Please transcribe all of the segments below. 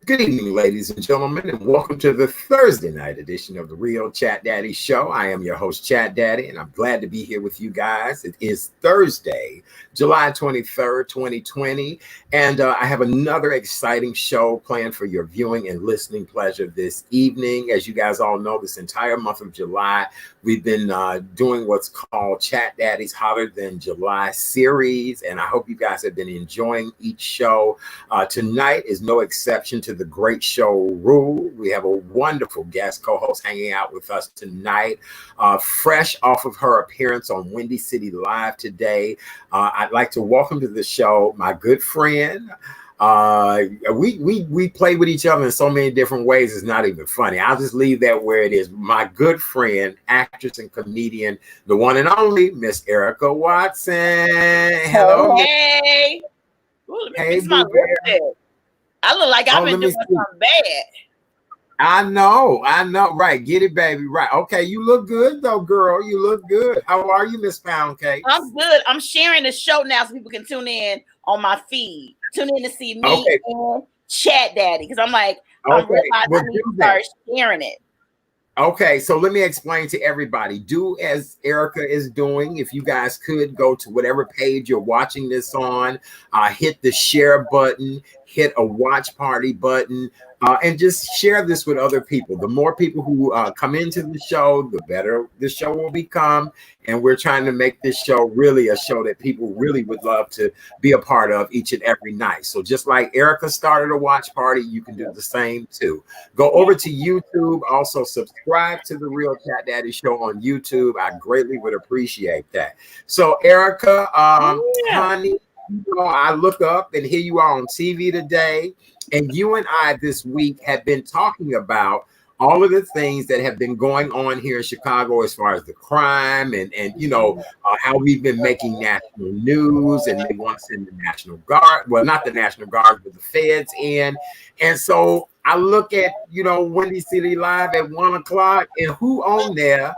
Good evening, ladies and gentlemen, and welcome to the Thursday night edition of the Real Chat Daddy Show. I am your host, Chat Daddy, and I'm glad to be here with you guys. It is Thursday, July 23rd, 2020, and I have another exciting show planned for your viewing and listening pleasure this evening. As you guys all know, this entire month of July, we've been doing what's called Chat Daddy's Hotter Than July series, and I hope you guys have been enjoying each show. Tonight is no exception to the great show rule. We have a wonderful guest co-host hanging out with us tonight, fresh off of her appearance on Windy City Live today. I'd like to welcome to the show my good friend. We play with each other in so many different ways. It's not even funny. I'll just leave that where it is. My good friend, actress and comedian, the one and only Miss Erica Watson. Hello. Hey. Ooh, let me fix my lipstick. I look like I've been doing something bad. I know. Right. Get it, baby. Right. Okay. You look good, though, girl. You look good. How are you, Miss Pound Cake? I'm good. I'm sharing the show now so people can tune in on my feed. Tune in to see me and Chat Daddy. Because I'm like, I'm realizing I need to start sharing it. Okay, so let me explain to everybody. Do as Erica is doing. If you guys could go to whatever page you're watching this on, hit the share button, hit a watch party button, and just share this with other people. The more people who come into the show, the better the show will become. And we're trying to make this show really a show that people really would love to be a part of each and every night. So just like Erica started a watch party, you can do the same too. Go over to YouTube. Also subscribe to the Real Chat Daddy Show on YouTube. I greatly would appreciate that. So Erica, honey, I look up and here you are on TV today. And you and I this week have been talking about all of the things that have been going on here in Chicago as far as the crime and how we've been making national news, and they want to send the National Guard, well, not the National Guard, but the feds in. And so I look at, Windy City Live at 1 o'clock, and who on there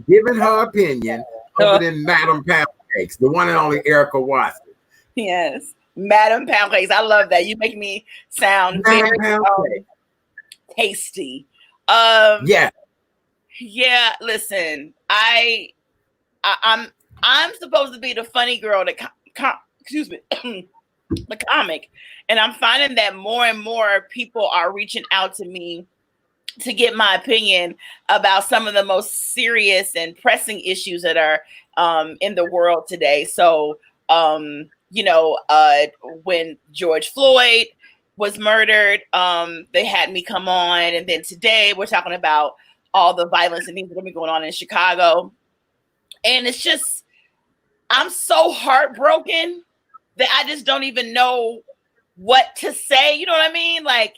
giving her opinion other than Madam Poundcakes, the one and only Erica Watson. Yes, Madam Poundcakes. I love that. You make me sound very tasty. Yeah. Listen, I'm supposed to be the funny girl, excuse me, the comic, and I'm finding that more and more people are reaching out to me to get my opinion about some of the most serious and pressing issues that are in the world today. So, when George Floyd was murdered, they had me come on, and then today we're talking about all the violence and things that have been going on in Chicago. And it's just, I'm so heartbroken that I just don't even know what to say. You know what I mean? Like,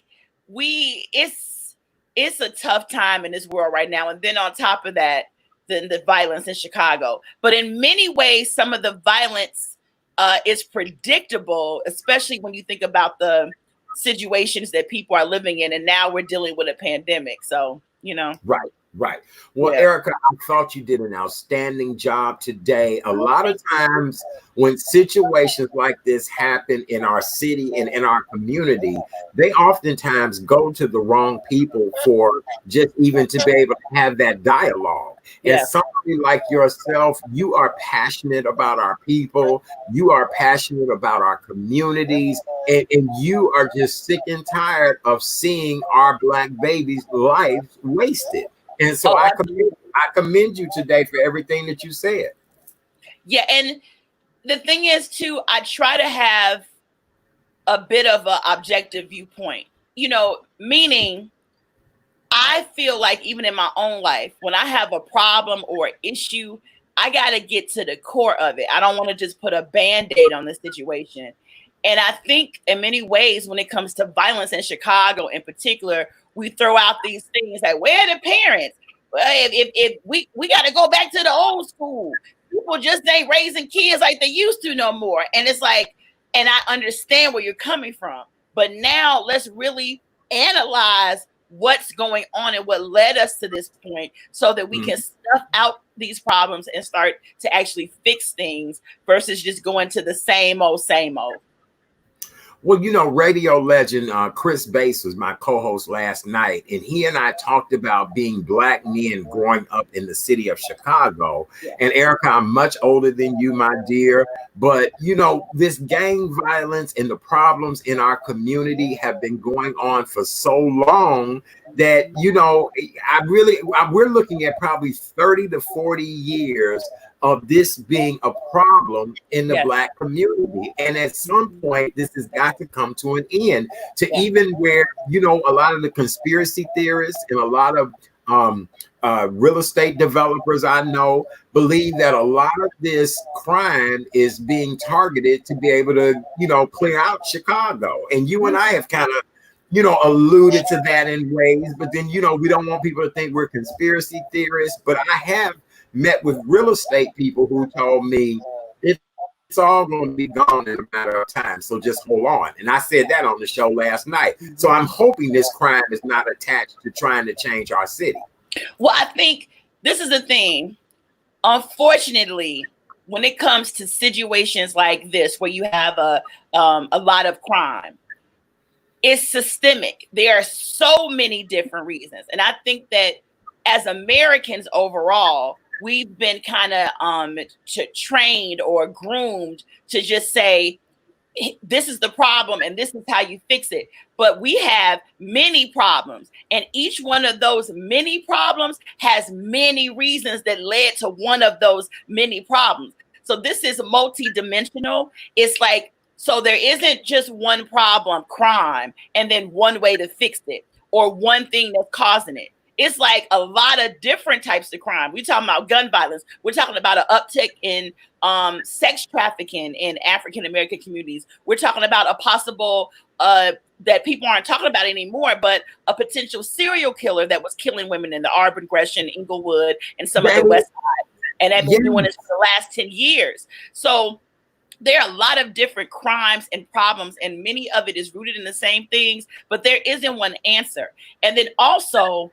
it's a tough time in this world right now. And then on top of that, the violence in Chicago. But in many ways, some of the violence is predictable, especially when you think about the situations that people are living in, and now we're dealing with a pandemic. So, Right. Well, yeah. Erica, I thought you did an outstanding job today. A lot of times when situations like this happen in our city and in our community, they oftentimes go to the wrong people for just even to be able to have that dialogue. Yeah. And somebody like yourself, you are passionate about our people. You are passionate about our communities. And you are just sick and tired of seeing our Black babies' lives wasted. And so I commend you today for everything that you said. Yeah, and the thing is, too, I try to have a bit of an objective viewpoint, meaning I feel like even in my own life, when I have a problem or issue, I got to get to the core of it. I don't want to just put a Band-Aid on the situation. And I think in many ways, when it comes to violence in Chicago in particular, we throw out these things like, where are the parents? Well, if we got to go back to the old school. People just ain't raising kids like they used to no more. And it's like, and I understand where you're coming from. But now let's really analyze what's going on and what led us to this point so that we can stuff out these problems and start to actually fix things versus just going to the same old, same old. Well, radio legend Chris Bass was my co-host last night, and he and I talked about being Black men growing up in the city of Chicago. Yeah. And Erica, I'm much older than you, my dear, but this gang violence and the problems in our community have been going on for so long that we're looking at probably 30 to 40 years of this being a problem in the Yes. Black community. And at some point, this has got to come to an end, to Yeah. even where, a lot of the conspiracy theorists and a lot of real estate developers I know believe that a lot of this crime is being targeted to be able to, clear out Chicago. And you and I have kind of alluded to that in ways, but then, we don't want people to think we're conspiracy theorists. But I have met with real estate people who told me it's all going to be gone in a matter of time. So just hold on. And I said that on the show last night. So I'm hoping this crime is not attached to trying to change our city. Well, I think this is the thing. Unfortunately, when it comes to situations like this, where you have a lot of crime, it's systemic. There are so many different reasons. And I think that as Americans overall, we've been kind of trained or groomed to just say, this is the problem and this is how you fix it. But we have many problems, and each one of those many problems has many reasons that led to one of those many problems. So this is multidimensional. It's like, so there isn't just one problem, crime, and then one way to fix it or one thing that's causing it. It's like a lot of different types of crime. We're talking about gun violence. We're talking about an uptick in sex trafficking in African-American communities. We're talking about a possible, that people aren't talking about anymore, but a potential serial killer that was killing women in the Auburn, Gresham, Inglewood, and some of the West Side. And they've been doing this for the last 10 years. So there are a lot of different crimes and problems, and many of it is rooted in the same things, but there isn't one answer. And then also,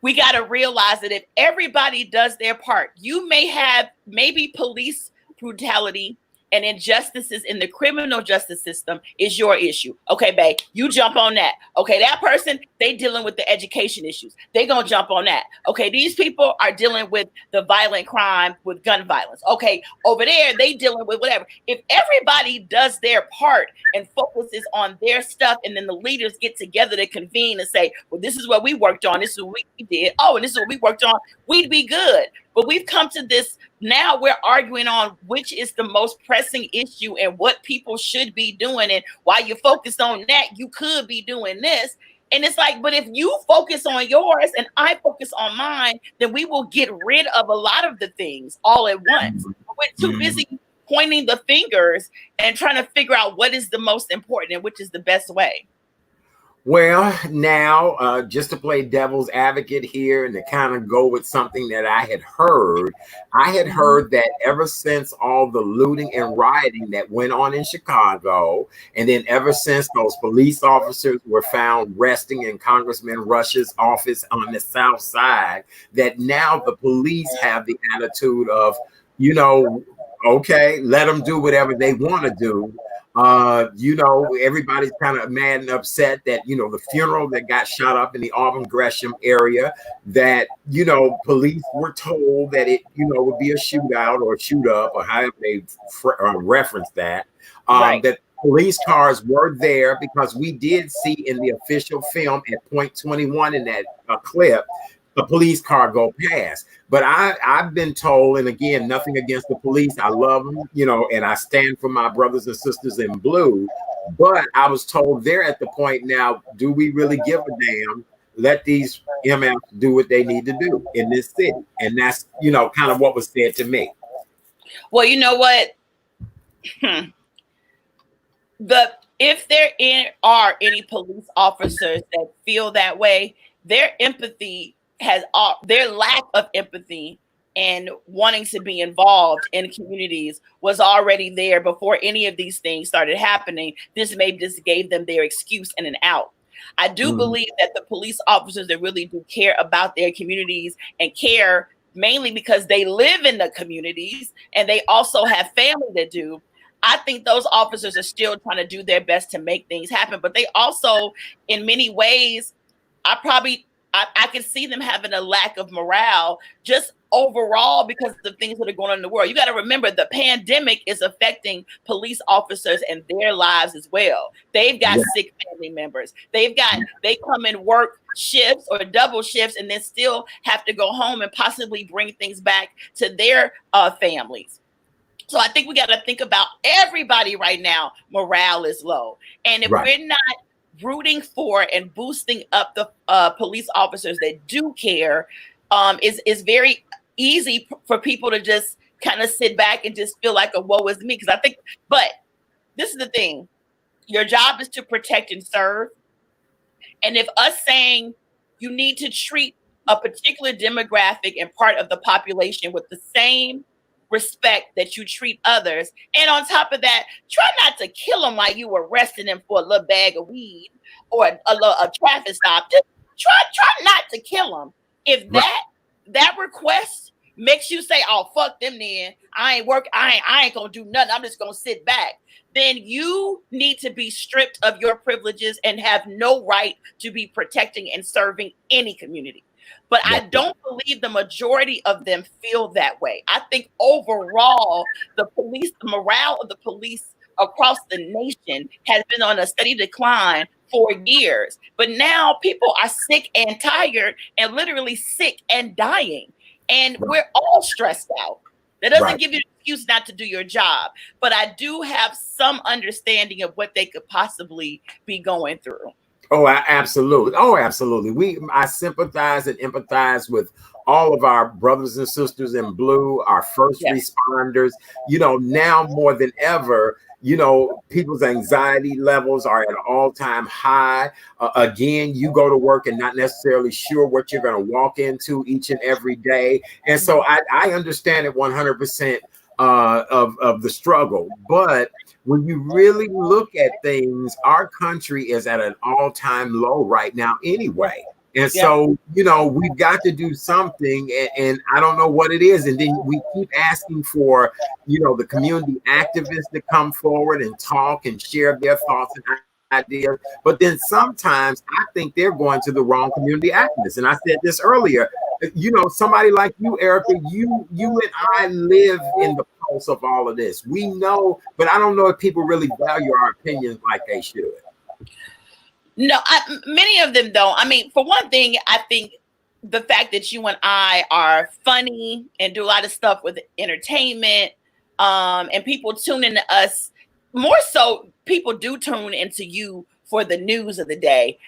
we got to realize that if everybody does their part, you may have maybe police brutality and injustices in the criminal justice system is your issue. Okay, babe, you jump on that. Okay, that person, they dealing with the education issues. They gonna jump on that. Okay, these people are dealing with the violent crime with gun violence. Okay, over there, they dealing with whatever. If everybody does their part and focuses on their stuff, and then the leaders get together to convene and say, well, this is what we worked on. This is what we did. Oh, and this is what we worked on. We'd be good. But we've come to this, now we're arguing on which is the most pressing issue and what people should be doing. And while you're focused on that, you could be doing this. And it's like, but if you focus on yours and I focus on mine, then we will get rid of a lot of the things all at once. We're too busy pointing the fingers and trying to figure out what is the most important and which is the best way. Well, now, just to play devil's advocate here and to kind of go with something that I had heard that ever since all the looting and rioting that went on in Chicago, and then ever since those police officers were found resting in Congressman Rush's office on the South Side, that now the police have the attitude of, okay, let them do whatever they want to do. Everybody's kind of mad and upset that, the funeral that got shot up in the Auburn Gresham area, that, police were told that it, would be a shootout or a shoot up or however they reference that, Right. that police cars were there, because we did see in the official film at point 21 in that clip, a police car go past. But I've been told, and again, nothing against the police, I love them, and I stand for my brothers and sisters in blue. But I was told they're at the point now, do we really give a damn? Let these MFs do what they need to do in this city. And that's, kind of what was said to me. Well, you know what? If there are any police officers that feel that way, their empathy their lack of empathy and wanting to be involved in communities was already there before any of these things started happening. This maybe just gave them their excuse and an out. I do believe that the police officers that really do care about their communities and care mainly because they live in the communities and they also have family that do. I think those officers are still trying to do their best to make things happen, but they also, in many ways, I can see them having a lack of morale just overall because of the things that are going on in the world. You got to remember the pandemic is affecting police officers and their lives as well. They've got sick family members. They come and work shifts or double shifts and then still have to go home and possibly bring things back to their families. So I think we got to think about everybody right now. Morale is low. And if we're not rooting for and boosting up the police officers that do care, is very easy for people to just kind of sit back and just feel like a woe is me. Because I think, but this is the thing. Your job is to protect and serve. And if us saying you need to treat a particular demographic and part of the population with the same respect that you treat others, and on top of that, try not to kill them while you arresting them for a little bag of weed or a traffic stop. Just try not to kill them. If that request makes you say, "Oh, fuck them," then I ain't gonna do nothing. I'm just gonna sit back. Then you need to be stripped of your privileges and have no right to be protecting and serving any community. But I don't believe the majority of them feel that way. I think overall, the morale of the police across the nation has been on a steady decline for years. But now people are sick and tired and literally sick and dying. And we're all stressed out. That doesn't give you an excuse not to do your job. But I do have some understanding of what they could possibly be going through. Oh, absolutely. Oh, absolutely. I sympathize and empathize with all of our brothers and sisters in blue, our first responders. Now more than ever, people's anxiety levels are at an all-time high. Again, you go to work and not necessarily sure what you're going to walk into each and every day. And so I understand it 100% of the struggle. But when you really look at things, our country is at an all-time low right now anyway. And so, we've got to do something, and I don't know what it is. And then we keep asking for, the community activists to come forward and talk and share their thoughts and ideas. But then sometimes I think they're going to the wrong community activists. And I said this earlier, somebody like you, Erica, you and I live in the pulse of all of this. We know, but I don't know if people really value our opinions like they should. No, many of them don't. I mean, for one thing, I think the fact that you and I are funny and do a lot of stuff with entertainment, and people tune into us more so. People do tune into you for the news of the day.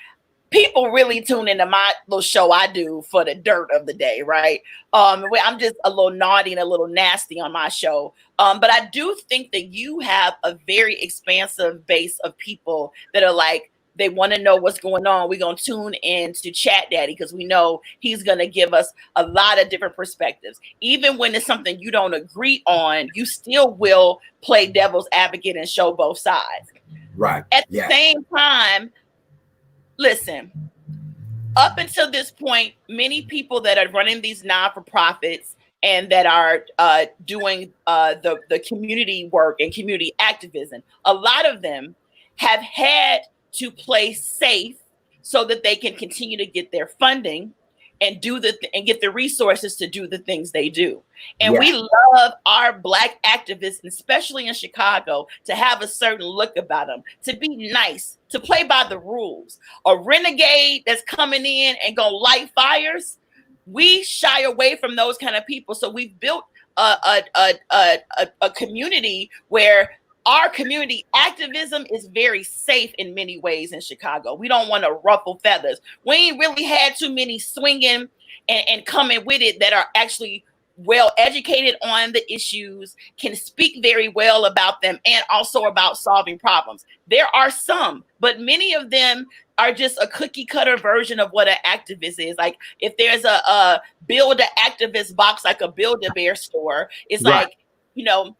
People really tune into my little show I do for the dirt of the day, right? I'm just a little naughty and a little nasty on my show. But I do think that you have a very expansive base of people that are like, they want to know what's going on. We're going to tune in to Chat Daddy because we know he's going to give us a lot of different perspectives. Even when it's something you don't agree on, you still will play devil's advocate and show both sides. Right. At the same time, listen, up until this point, many people that are running these non-for-profits and that are doing the community work and community activism, a lot of them have had to play safe so that they can continue to get their funding and and get the resources to do the things they do. And we love our Black activists, especially in Chicago, to have a certain look about them, to be nice, to play by the rules. A renegade that's coming in and gonna light fires, we shy away from those kind of people. So we've built a community where our community activism is very safe in many ways in Chicago. We don't want to ruffle feathers. We ain't really had too many swinging and coming with it that are actually well educated on the issues, can speak very well about them, and also about solving problems. There are some, but many of them are just a cookie cutter version of what an activist is. Like if there's a build a activist box, like a Build-A-Bear store, it's like,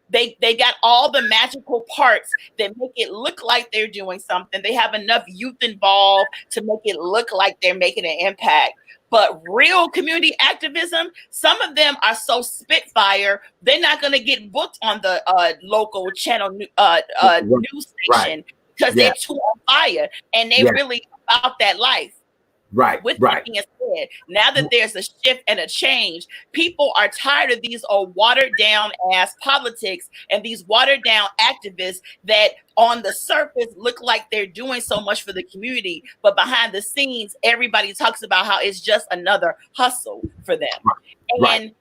they got all the magical parts that make it look like they're doing something. They have enough youth involved to make it look like they're making an impact. But real community activism, some of them are so spitfire, they're not going to get booked on the local channel news Right. station because Yeah. they're too on fire and they Yeah. really about that life. Right. With Right. that being said, now that there's a shift and a change, people are tired of these old watered down ass politics and these watered down activists that on the surface look like they're doing so much for the community, but behind the scenes, everybody talks about how it's just another hustle for them. Right. And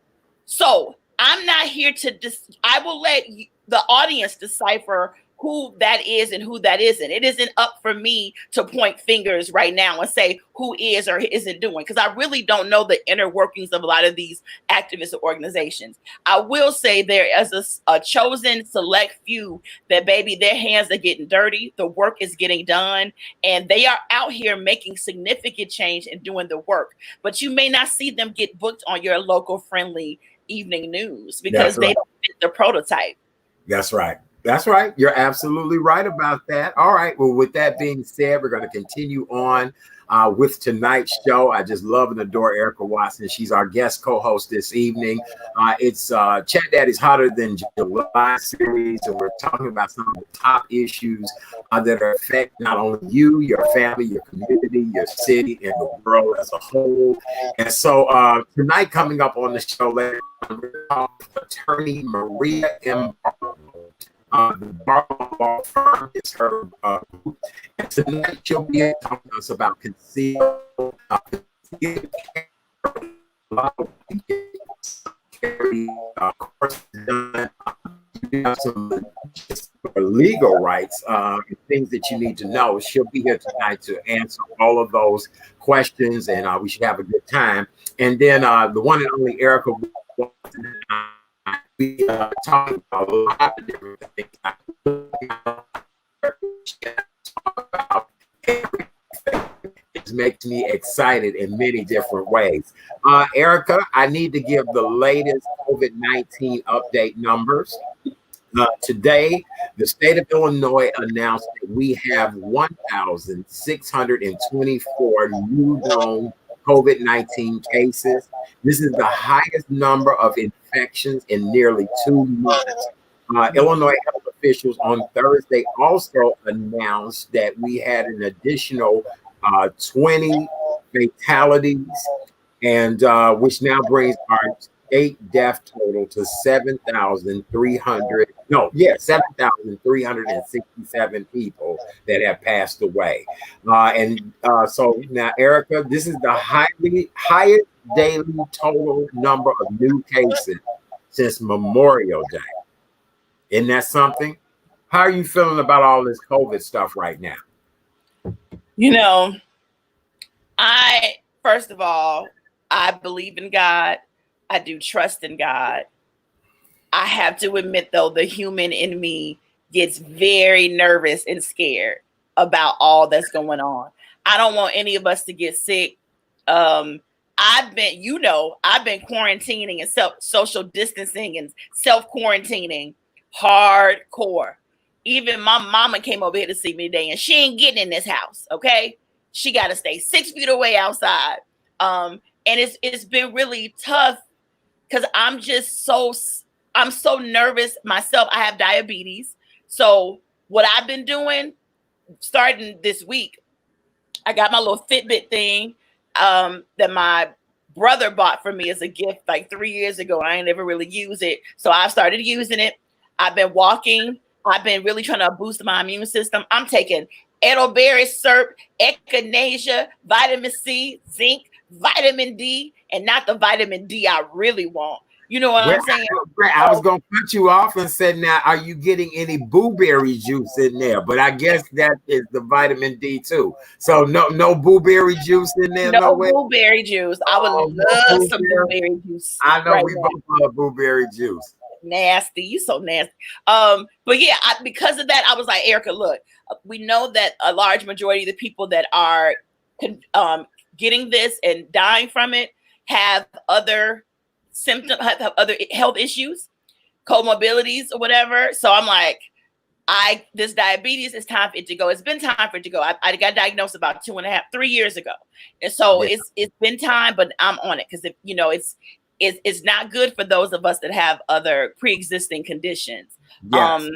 so I'm not here to I will let the audience decipher who that is and who that isn't. It isn't up for me to point fingers right now and say who is or isn't doing, because I really don't know the inner workings of a lot of these activist organizations. I will say there is a chosen select few that, baby, their hands are getting dirty, the work is getting done, and they are out here making significant change and doing the work. But you may not see them get booked on your local friendly evening news because they don't fit the prototype. That's right. That's right. You're absolutely right about that. All right. Well, with that being said, we're going to continue on with tonight's show. I just love and adore Erica Watson. She's our guest co-host this evening. It's Chat Daddy's Hotter Than July series, and we're talking about some of the top issues that affect not only you, your family, your community, your city, and the world as a whole. And so tonight, coming up on the show later, attorney Maria M. The Barlow Law Firm is her group. And tonight she'll be talking to us about conceal. Course done. You have some legal rights and things that you need to know. She'll be here tonight to answer all of those questions, and we should have a good time. And then the one and only Erica Watson, we talking about a lot of different things. It makes me excited in many different ways. Erica, I need to give the latest COVID-19 update numbers. Today, the state of Illinois announced that we have 1,624 new known COVID-19 cases. This is the highest number of infections in nearly 2 months. Illinois health officials on Thursday also announced that we had an additional 20 fatalities, and which now brings our state death total to 7,367 people that have passed away. So now, Erica, this is the highest daily total number of new cases since Memorial Day. Isn't that something? How are you feeling about all this COVID stuff right now? You know, first of all, I believe in God. I do trust in God. I have to admit, though, the human in me gets very nervous and scared about all that's going on. I don't want any of us to get sick. I've been quarantining and social distancing and self-quarantining hardcore. Even my mama came over here to see me today, and she ain't getting in this house, okay? She got to stay 6 feet away outside. And it's been really tough because I'm so nervous myself. I have diabetes. So what I've been doing, starting this week, I got my little Fitbit thing that my brother bought for me as a gift like 3 years ago. I ain't never really used it. So I started using it. I've been walking. I've been really trying to boost my immune system. I'm taking elderberry syrup, echinacea, vitamin C, zinc, vitamin D, and not the vitamin D I really want. You know what I'm saying? I was going to cut you off and say, now, are you getting any blueberry juice in there? But I guess that is the vitamin D too. So no blueberry juice in there? No blueberry juice. I would love some blueberry juice. I know we both love blueberry juice. Nasty. You so nasty. But yeah, because of that, I was like, Erica, look, we know that a large majority of the people that are getting this and dying from it have other symptoms, have other health issues, comorbidities or whatever. So I'm like, this diabetes, it's time for it to go. It's been time for it to go. I got diagnosed about 3 years ago. And so Yeah. it's been time, but I'm on it because it's not good for those of us that have other pre-existing conditions. Yes.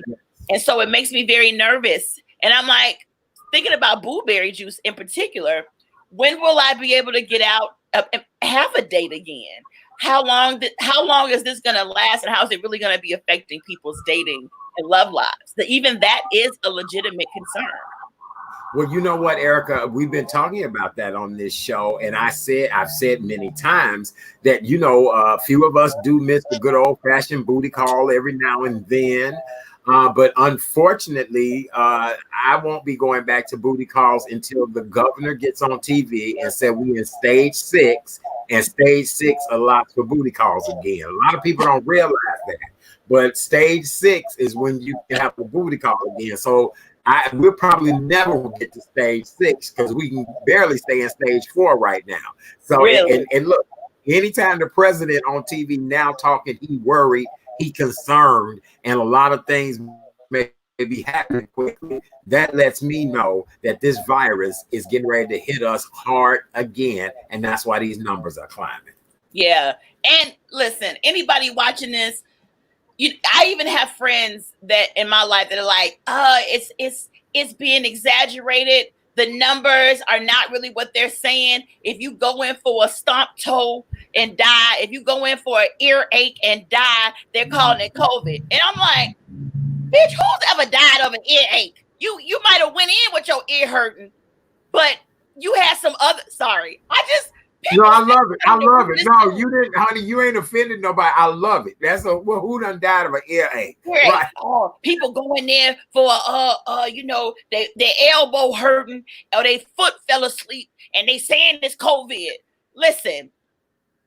And so it makes me very nervous. And I'm like thinking about blueberry juice in particular. When will I be able to get out and have a date again? How long is this going to last, and how is it really going to be affecting people's dating and love lives? Even that is a legitimate concern. Well, you know what, Erica, we've been talking about that on this show, and I've said many times that a few of us do miss the good old fashioned booty call every now and then. But unfortunately, I won't be going back to booty calls until the governor gets on TV and said we in stage 6, and stage 6 allows for booty calls again. A lot of people don't realize that, but stage 6 is when you can have a booty call again. So we'll probably never get to stage 6 because we can barely stay in stage 4 right now. So really? and look, anytime the president on TV now talking, he worried, he concerned, and a lot of things may be happening quickly. That lets me know that this virus is getting ready to hit us hard again, and that's why these numbers are climbing. Yeah. And listen, anybody watching this, I even have friends that in my life that are like, it's being exaggerated. The numbers are not really what they're saying. If you go in for a stomp toe and die, if you go in for an earache and die, they're calling it COVID. And I'm like, bitch, who's ever died of an earache? You might have went in with your ear hurting, but you had some other. Sorry, No, I love it. I love it. No, you didn't, honey. You ain't offended nobody. I love it. Who done died of an earache? Right. Oh, people go in there for their elbow hurting or their foot fell asleep and they saying it's COVID. Listen,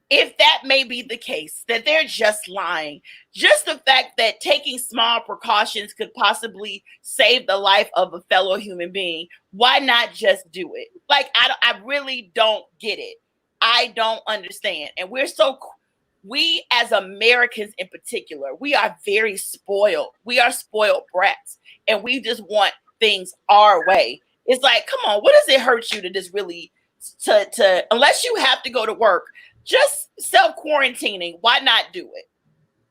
if that may be the case, that they're just lying. Just the fact that taking small precautions could possibly save the life of a fellow human being, why not just do it? Like, I really don't get it. I don't understand. And we as Americans in particular, we are very spoiled. We are spoiled brats, and we just want things our way. It's like, come on, what does it hurt you to just really to unless you have to go to work, just self-quarantining? Why not do it?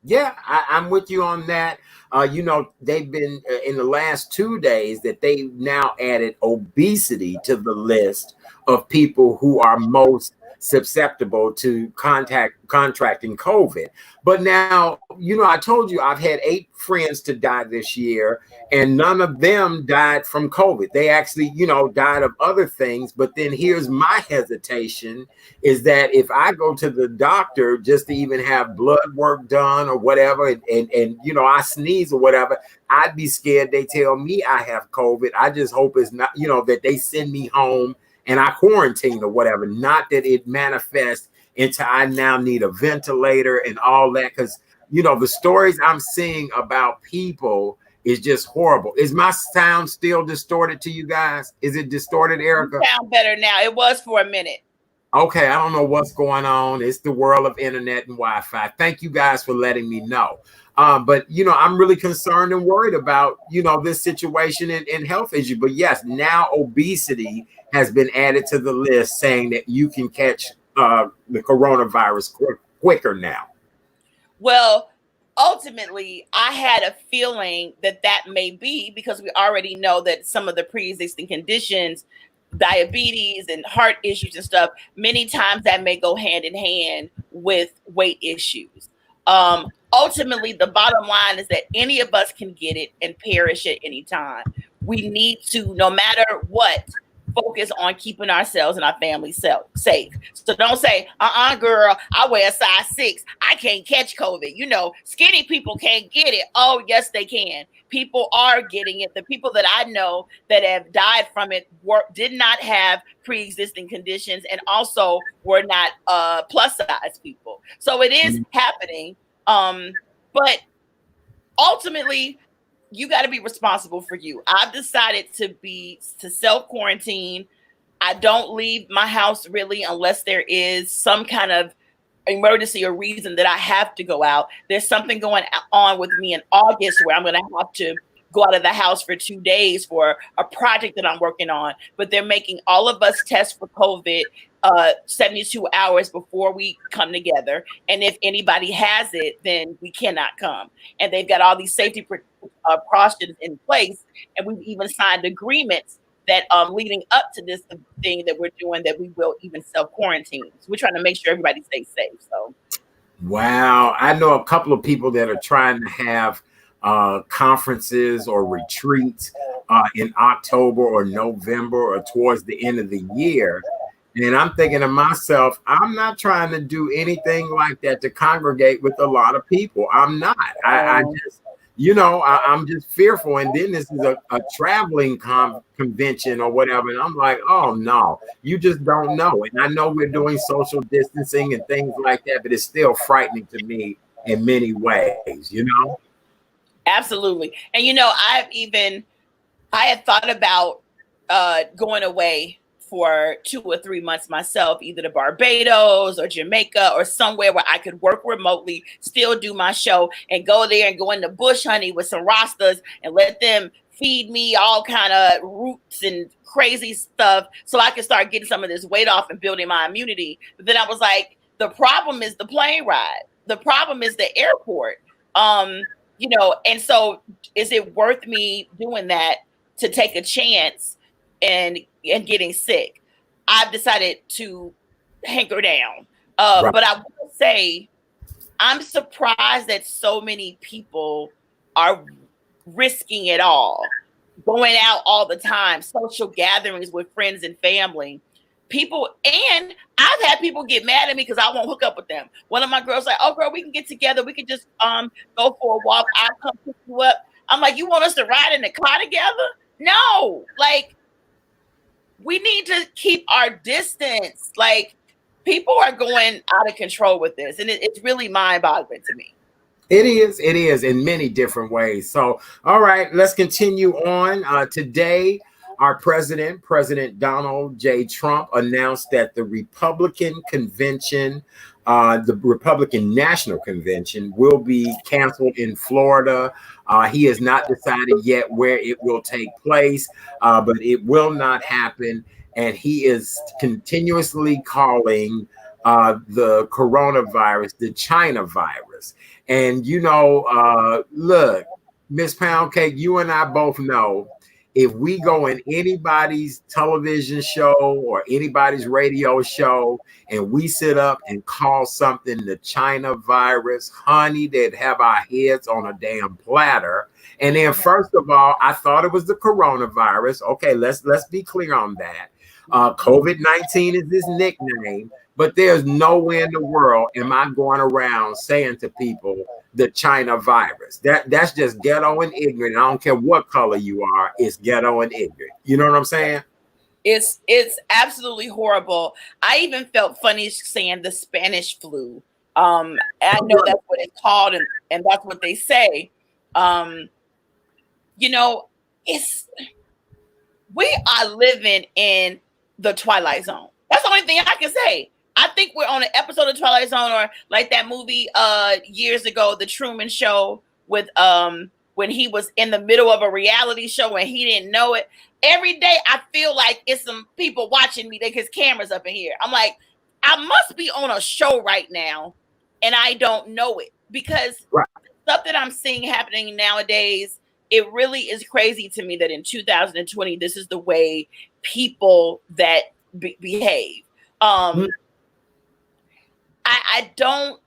Yeah, I'm with you on that. They've been in the last 2 days that they now added obesity to the list of people who are most susceptible to contracting COVID. But now, I told you I've had 8 friends to die this year, and none of them died from COVID. They actually, died of other things. But then here's my hesitation is that if I go to the doctor just to even have blood work done or whatever, and I sneeze or whatever, I'd be scared they tell me I have COVID. I just hope it's not, that they send me home and I quarantine or whatever, not that it manifests into I now need a ventilator and all that. Because, the stories I'm seeing about people is just horrible. Is my sound still distorted to you guys? Is it distorted, Erica? You sound better now. It was for a minute. Okay, I don't know what's going on. It's the world of internet and Wi-Fi. Thank you guys for letting me know. But I'm really concerned and worried about this situation and health issue. But yes, now obesity has been added to the list, saying that you can catch the coronavirus quicker now. Well, ultimately, I had a feeling that may be because we already know that some of the pre-existing conditions, diabetes and heart issues and stuff, many times that may go hand in hand with weight issues. Ultimately, the bottom line is that any of us can get it and perish at any time. We need to, no matter what, focus on keeping ourselves and our families safe. So don't say, girl, I wear a size 6. I can't catch COVID. Skinny people can't get it. Oh, yes, they can. People are getting it. The people that I know that have died from it did not have pre-existing conditions and also were not plus size people. So it is happening. But ultimately, you got to be responsible for you. I've decided to self-quarantine. I don't leave my house really unless there is some kind of emergency or reason that I have to go out. There's something going on with me in August where I'm going to have to go out of the house for 2 days for a project that I'm working on, but they're making all of us test for COVID 72 hours before we come together. And if anybody has it, then we cannot come. And they've got all these safety precautions in place. And we've even signed agreements that leading up to this thing that we're doing, that we will even self quarantine. So we're trying to make sure everybody stays safe. So, wow, I know a couple of people that are trying to have conferences or retreats in October or November or towards the end of the year. And I'm thinking to myself, I'm not trying to do anything like that to congregate with a lot of people. I'm not. I just, I'm just fearful. And then this is a traveling convention or whatever. And I'm like, oh, no, you just don't know. And I know we're doing social distancing and things like that, but it's still frightening to me in many ways, Absolutely. And, I had thought about going away for 2 or 3 months myself, either to Barbados or Jamaica or somewhere where I could work remotely, still do my show, and go there and go in the bush, honey, with some Rastas and let them feed me all kind of roots and crazy stuff so I can start getting some of this weight off and building my immunity. But then I was like, the problem is the plane ride. The problem is the airport. And so is it worth me doing that to take a chance and getting sick? I've decided to hanker down. Right. But I will say, I'm surprised that so many people are risking it all, going out all the time, social gatherings with friends and family. And I've had people get mad at me because I won't hook up with them. One of my girls like, oh girl, we can get together. We can just go for a walk. I'll come pick you up. I'm like, you want us to ride in the car together? No, like, we need to keep our distance. Like, people are going out of control with this, and it's really mind-boggling to me. It is in many different ways. So, all right, let's continue on. Today, our President Donald J. Trump, announced that the Republican convention, the Republican National Convention, will be canceled in Florida. He has not decided yet where it will take place, but it will not happen. And he is continuously calling the coronavirus the China virus. And, look, Miss Poundcake, you and I both know, if we go in anybody's television show or anybody's radio show and we sit up and call something the China virus, honey, they'd have our heads on a damn platter. And then, first of all, I thought it was the coronavirus. Okay, let's be clear on that. COVID-19 is his nickname, but there's nowhere in the world am I going around saying to people the China virus. That's just ghetto and ignorant. I don't care what color you are, it's ghetto and ignorant. You know what I'm saying? It's absolutely horrible. I even felt funny saying the Spanish flu. I know that's what it's called, and that's what they say. We are living in the Twilight Zone. That's the only thing I can say. I think we're on an episode of Twilight Zone, or like that movie years ago, The Truman Show, with when he was in the middle of a reality show and he didn't know it. Every day I feel like it's some people watching me. His camera's up in here. I'm like, I must be on a show right now and I don't know it, because the stuff that I'm seeing happening nowadays, it really is crazy to me that in 2020, this is the way people that behave. I don't.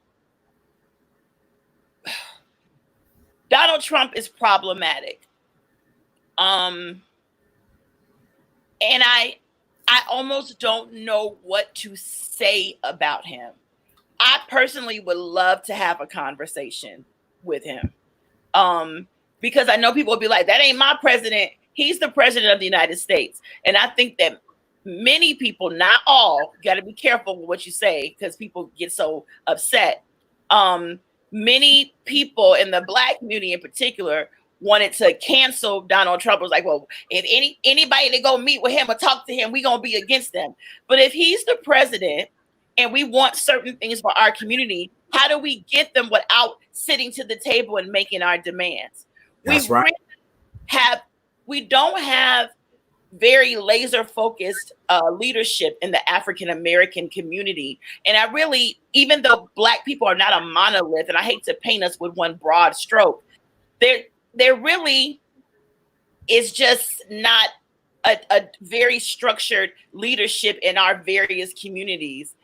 Donald Trump is problematic. And I almost don't know what to say about him. I personally would love to have a conversation with him. Because I know people will be like, that ain't my president. He's the president of the United States. And I think that many people, not all, got to be careful with what you say because people get so upset. Many people in the Black community in particular wanted to cancel Donald Trump. It was like, well, if anybody to go meet with him or talk to him, we're going to be against them. But if he's the president and we want certain things for our community, how do we get them without sitting to the table and making our demands? That's right. don't have very laser focused leadership in the African American community. And I really, even though Black people are not a monolith, and I hate to paint us with one broad stroke, there really is just not a very structured leadership in our various communities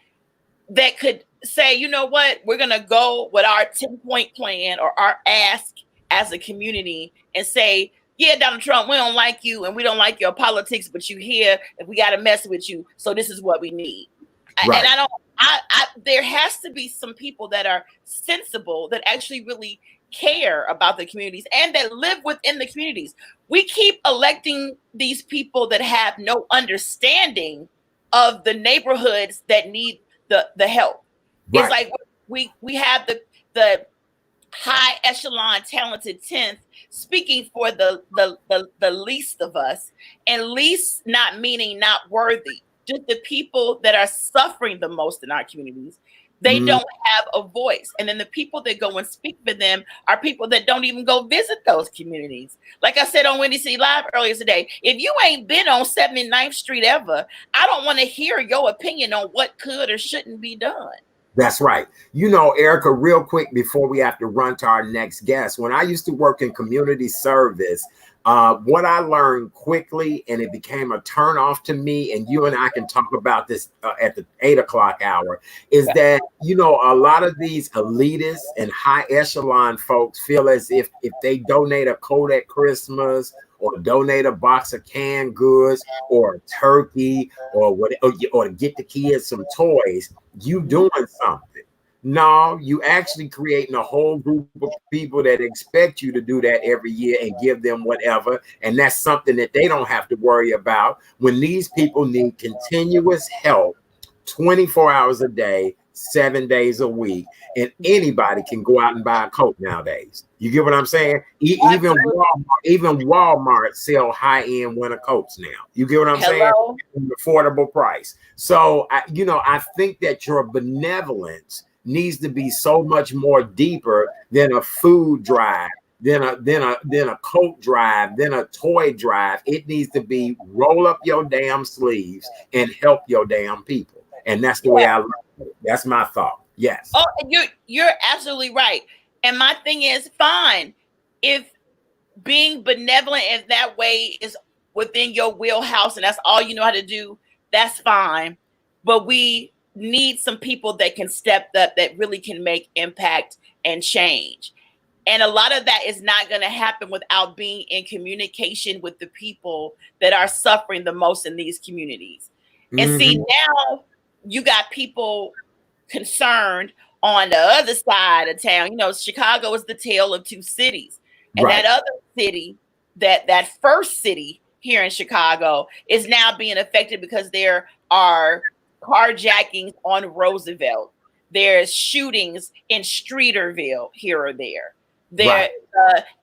that could say, you know what, we're going to go with our 10-point plan or our ask as a community and say, yeah, Donald Trump, we don't like you and we don't like your politics, but you here and we got to mess with you. So this is what we need. Right. And there has to be some people that are sensible, that actually really care about the communities and that live within the communities. We keep electing these people that have no understanding of the neighborhoods that need the help. Right. It's like we have the high echelon talented 10th speaking for the least of us, and least not meaning not worthy, just the people that are suffering the most in our communities. They don't have a voice. And then the people that go and speak for them are people that don't even go visit those communities. Like I said on Windy City Live earlier today, if you ain't been on 79th Street ever, I don't want to hear your opinion on what could or shouldn't be done. That's right. You know, Erica, real quick before we have to run to our next guest, when I used to work in community service, what I learned quickly, and it became a turn off to me, and you and I can talk about this at the 8 o'clock hour, is that, you know, a lot of these elitists and high echelon folks feel as if they donate a coat at Christmas or donate a box of canned goods or a turkey or to get the kids some toys, you doing something. No, you actually creating a whole group of people that expect you to do that every year and give them whatever. And that's something that they don't have to worry about when these people need continuous help 24 hours a day, 7 days a week. And anybody can go out and buy a coat nowadays. You get what I'm saying? Even Walmart sell high-end winter coats now. You get what I'm saying? An affordable price. So, I think that your benevolence needs to be so much more deeper than a food drive, than a coat drive, than a toy drive. It needs to be roll up your damn sleeves and help your damn people. And that's the way I look at it. That's my thought. Yes. Oh, you're absolutely right. And my thing is, fine, if being benevolent in that way is within your wheelhouse and that's all you know how to do, that's fine. But we need some people that can step up, that really can make impact and change. And a lot of that is not going to happen without being in communication with the people that are suffering the most in these communities. And see, now you got people concerned on the other side of town. You know, Chicago is the tale of two cities. And that other city, that first city here in Chicago, is now being affected because there are carjackings on Roosevelt. There's shootings in Streeterville here or there.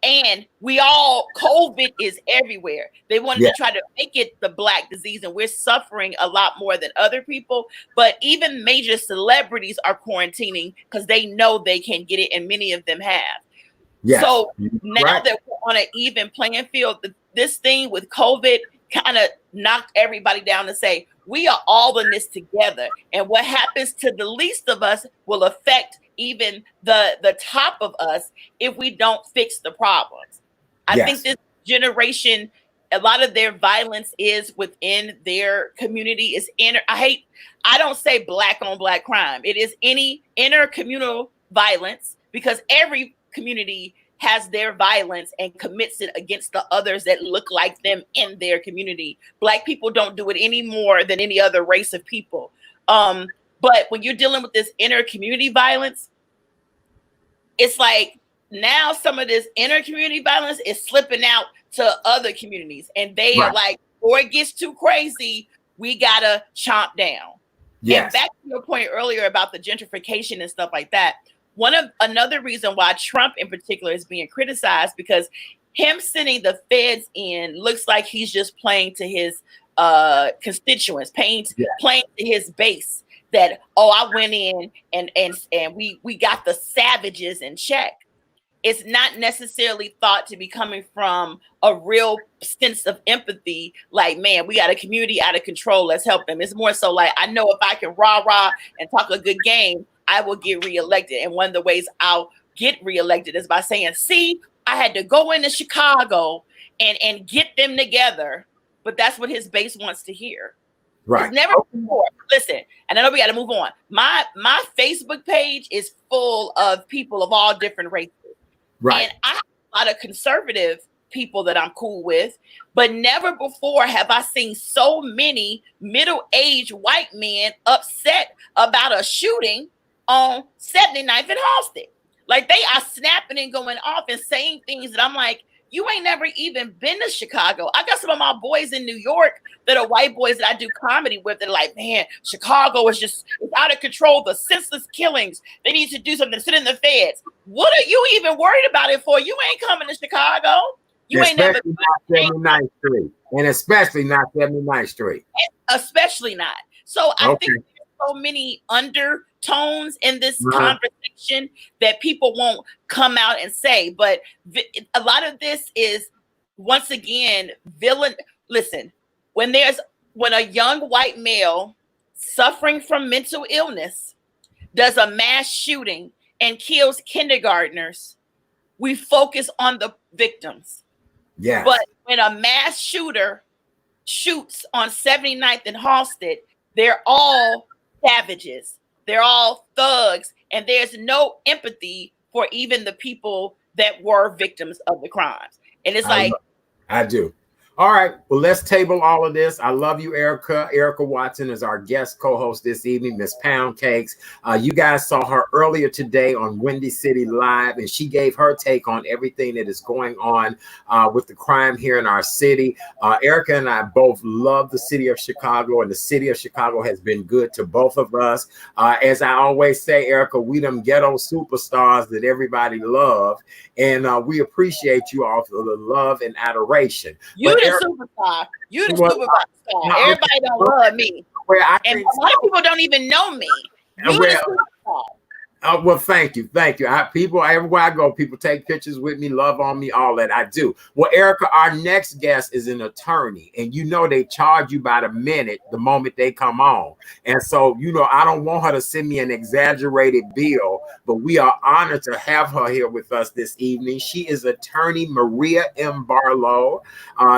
And COVID is everywhere. They wanted to try to make it the Black disease, and we're suffering a lot more than other people. But even major celebrities are quarantining because they know they can get it, and many of them have. Yes. So now that we're on an even playing field, this thing with COVID kind of knocked everybody down to say, we are all in this together. And what happens to the least of us will affect even the top of us if we don't fix the problems. I think this generation, a lot of their violence is within their community. I don't say Black on Black crime. It is any intercommunal violence, because every community has their violence and commits it against the others that look like them in their community. Black people don't do it any more than any other race of people. But when you're dealing with this inner community violence, it's like now some of this inner community violence is slipping out to other communities, and they are like, or it gets too crazy, we gotta chomp down. And back to your point earlier about the gentrification and stuff like that. Another reason why Trump in particular is being criticized, because him sending the feds in looks like he's just playing to his constituents, playing to his base, that, I went in and we got the savages in check. it's not necessarily thought to be coming from a real sense of empathy. Like, man, we got a community out of control. Let's help them. It's more so like, I know if I can rah and talk a good game, I will get reelected. And one of the ways I'll get reelected is by saying, see, I had to go into Chicago and get them together. But that's what his base wants to hear. Right. It's never before. Listen, and I know we got to move on. My Facebook page is full of people of all different races. Right. And I have a lot of conservative people that I'm cool with, but never before have I seen so many middle-aged white men upset about a shooting on 79th and Halsted. Like, they are snapping and going off and saying things that I'm like, you ain't never even been to Chicago. I got some of my boys in New York that are white boys that I do comedy with. They're like, man, Chicago is just out of control. The senseless killings. They need to do something. Sit in the feds. What are you even worried about it for? You ain't coming to Chicago. You ain't never. Not 79th Street. And especially not 79th Street. Especially not. So I think there's so many undertones in this conversation that people won't come out and say. But a lot of this is, once again, villain. Listen, when a young white male suffering from mental illness does a mass shooting and kills kindergartners, we focus on the victims. Yeah. But when a mass shooter shoots on 79th and Halsted, they're all savages. They're all thugs. And there's no empathy for even the people that were victims of the crimes. And it's I do. All right. Well, let's table all of this. I love you, Erica. Erica Watson is our guest co-host this evening, Miss Pound Cakes. You guys saw her earlier today on Windy City Live, and she gave her take on everything that is going on with the crime here in our city. Erica and I both love the city of Chicago, and the city of Chicago has been good to both of us. As I always say, Erica, we them ghetto superstars that everybody love, and we appreciate you all for the love and adoration. You the superstar. You the superstar. Everybody don't love me. And a lot of people don't even know me. You the superstar. Well, thank you. People, everywhere I go, people take pictures with me, love on me, all that I do. Well, Erica, our next guest is an attorney, and you know they charge you by the minute the moment they come on. And so, you know, I don't want her to send me an exaggerated bill, but we are honored to have her here with us this evening. She is attorney Maria M. Barlow.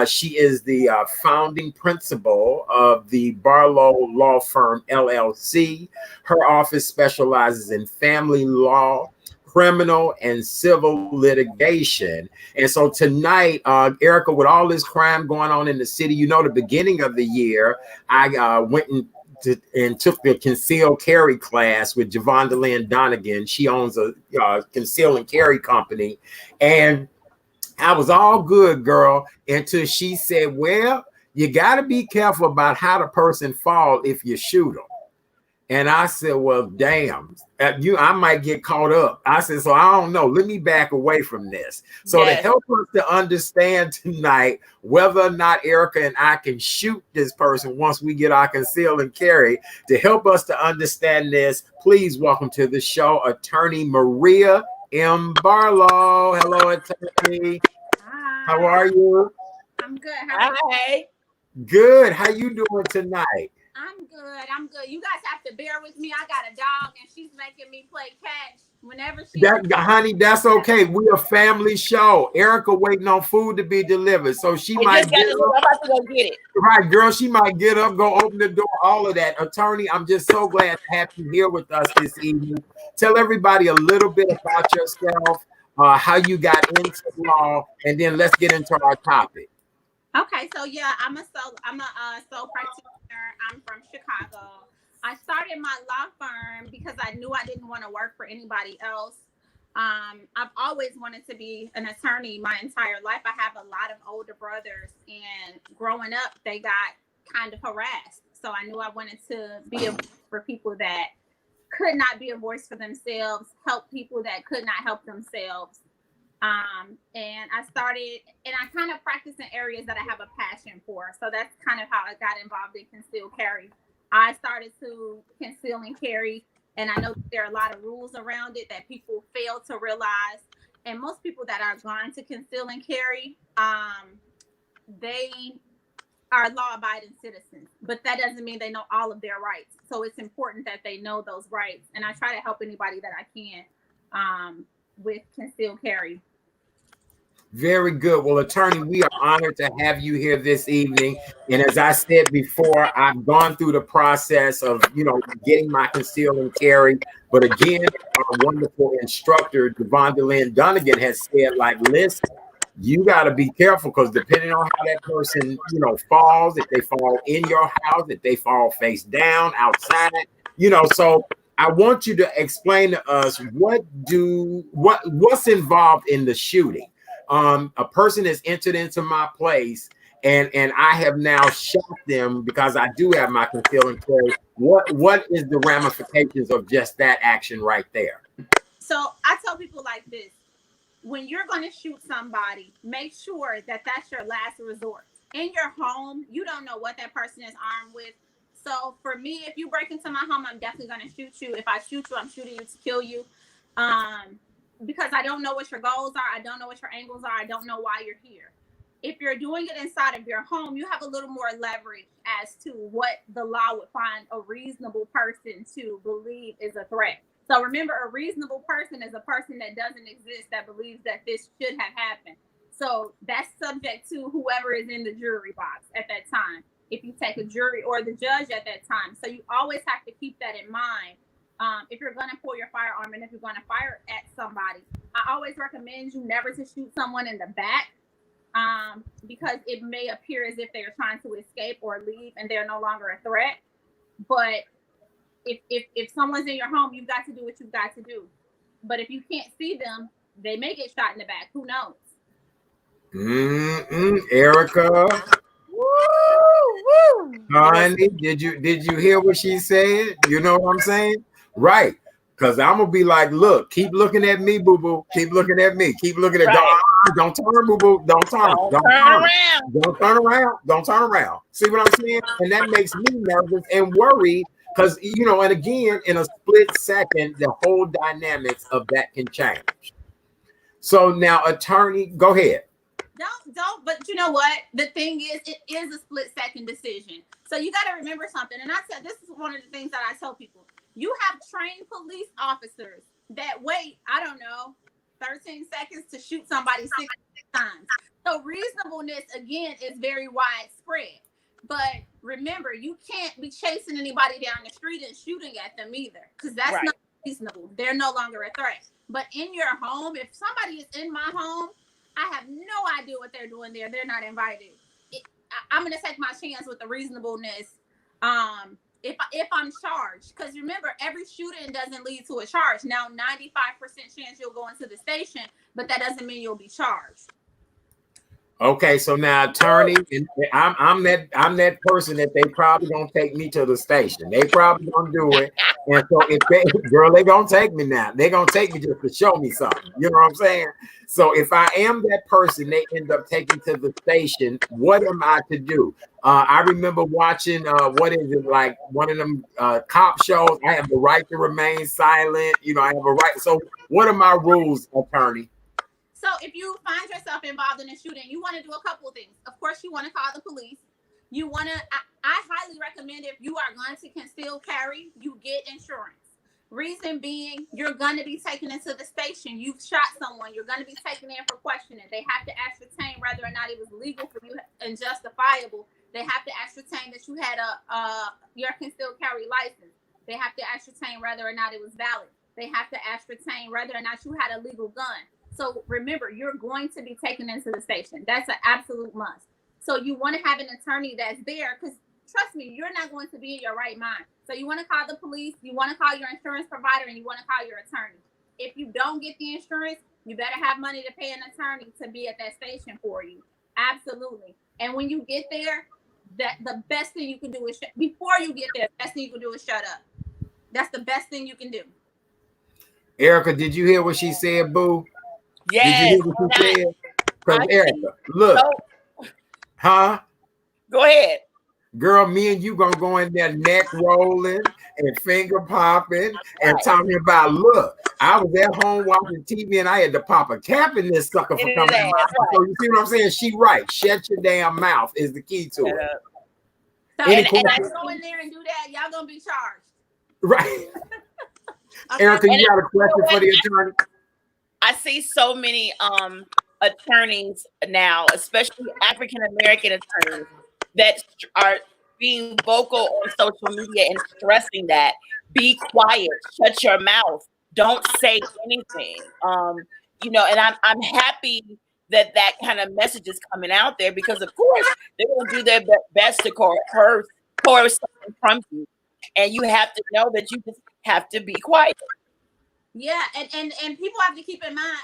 She is the founding principal of the Barlow Law Firm, LLC. Her office specializes in family law, criminal, and civil litigation. And so tonight, Erica, with all this crime going on in the city, you know, the beginning of the year, I went and took the conceal carry class with Javonda Lynn Donegan. She owns a conceal and carry company. And I was all good, girl, until she said, well, you got to be careful about how the person fall if you shoot them. And I said, well, damn, I might get caught up. I said, so I don't know. Let me back away from this. So to help us to understand tonight whether or not Erica and I can shoot this person once we get our conceal and carry, to help us to understand this, please welcome to the show, attorney Maria M. Barlow. Hello, attorney. Hi. How are you? I'm good. Hi. Good. How you doing tonight? I'm good. You guys have to bear with me. I got a dog and she's making me play catch whenever she. Honey, that's okay. We're a family show. Erica waiting on food to be delivered, so she might get up. I'm about to go get it. Right, girl. She might get up, go open the door, all of that. Attorney, I'm just so glad to have you here with us this evening. Tell everybody a little bit about yourself, how you got into law, and then let's get into our topic. Okay, so yeah, I'm a sole practitioner. I'm from Chicago. I started my law firm because I knew I didn't want to work for anybody else. I've always wanted to be an attorney my entire life. I have a lot of older brothers, and growing up, they got kind of harassed. So I knew I wanted to be a voice for people that could not be a voice for themselves, help people that could not help themselves. And I started, and I kind of practice in areas that I have a passion for. So that's kind of how I got involved in conceal carry. I started to conceal and carry, and I know there are a lot of rules around it that people fail to realize. And most people that are going to conceal and carry, they are law-abiding citizens, but that doesn't mean they know all of their rights. So it's important that they know those rights. And I try to help anybody that I can with conceal carry. Very good. Well, attorney, we are honored to have you here this evening. And as I said before, I've gone through the process of, getting my conceal and carry. But again, our wonderful instructor, Devonda Lynn Dunnigan, has said, like, listen, you got to be careful, because depending on how that person, falls, if they fall in your house, if they fall face down outside, so I want you to explain to us what's involved in the shooting. A person has entered into my place and I have now shot them because I do have my conceal and carry. What is the ramifications of just that action right there? So I tell people like this: when you're going to shoot somebody, make sure that that's your last resort. In your home, you don't know what that person is armed with. So for me, if you break into my home, I'm definitely going to shoot you. If I shoot you, I'm shooting you to kill you. Because I don't know what your goals are. I don't know what your angles are. I don't know why you're here. If you're doing it inside of your home, you have a little more leverage as to what the law would find a reasonable person to believe is a threat. So remember, a reasonable person is a person that doesn't exist, that believes that this should have happened. So that's subject to whoever is in the jury box at that time, if you take a jury, or the judge at that time. So you always have to keep that in mind. If you're going to pull your firearm and if you're going to fire at somebody, I always recommend you never to shoot someone in the back, because it may appear as if they are trying to escape or leave and they're no longer a threat. But if someone's in your home, you've got to do what you've got to do. But if you can't see them, they may get shot in the back. Who knows? Erica. Woo! Honey, did you hear what she said? You know what I'm saying? Right. Because I'm going to be like, look, keep looking at me, boo-boo. Keep looking at me. Keep looking at Don't turn, boo-boo. Don't turn. Don't turn around. Don't turn around. Don't turn around. See what I'm saying? And that makes me nervous and worried because, and again, in a split second, the whole dynamics of that can change. So now, attorney, go ahead. Don't, but you know what? The thing is, it is a split second decision. So you got to remember something. And I said, this is one of the things that I tell people. You have trained police officers that wait, 13 seconds to shoot somebody 6 times. So reasonableness, again, is very widespread. But remember, you can't be chasing anybody down the street and shooting at them either, because that's not reasonable. They're no longer a threat. But in your home, if somebody is in my home, I have no idea what they're doing there. They're not invited. I'm going to take my chance with the reasonableness. If I'm charged, because remember, every shooting doesn't lead to a charge. Now, 95% chance you'll go into the station, but that doesn't mean you'll be charged. Okay, so now, attorney, I'm that person that they probably gonna take me to the station. They probably gonna do it, and so if they gonna take me now. They gonna take me just to show me something. You know what I'm saying? So if I am that person, they end up taking to the station. What am I to do? I remember watching what is it, like one of them cop shows. I have the right to remain silent. I have a right. So what are my rules, attorney? So if you find yourself involved in a shooting, you want to do a couple of things. Of course, you want to call the police. You want to, I highly recommend, if you are going to conceal carry, you get insurance. Reason being, you're going to be taken into the station. You've shot someone. You're going to be taken in for questioning. They have to ascertain whether or not it was legal for you and justifiable. They have to ascertain that you had your concealed carry license. They have to ascertain whether or not it was valid. They have to ascertain whether or not you had a legal gun. So remember, you're going to be taken into the station. That's an absolute must. So you want to have an attorney that's there, because trust me, you're not going to be in your right mind. So you want to call the police, you want to call your insurance provider, and you want to call your attorney. If you don't get the insurance, you better have money to pay an attorney to be at that station for you. Absolutely. And when you get there, the best thing you can do is, before you get there, the best thing you can do is shut up. That's the best thing you can do. Erica, did you hear what she said, boo? Yes. Did you hear what she said? Because Erica, look. Huh? Go ahead. Girl, me and you gonna go in there neck rolling and finger popping and Right. talking about, look, I was at home watching TV and I had to pop a cap in this sucker for It coming in is, my house. right. So you see what I'm saying? She right. Shut your damn mouth is the key to it. So Any if you questions? go in there and do that, y'all gonna be charged. Right. Okay. Erica, And you got a you know question for what? the attorney? I see so many attorneys now, especially African American attorneys, that are being vocal on social media and stressing that be quiet, shut your mouth, don't say anything. And I'm happy that that kind of message is coming out there because, of course, they're going to do their best to coerce something from you, and you have to know that you just have to be quiet. Yeah, and people have to keep in mind,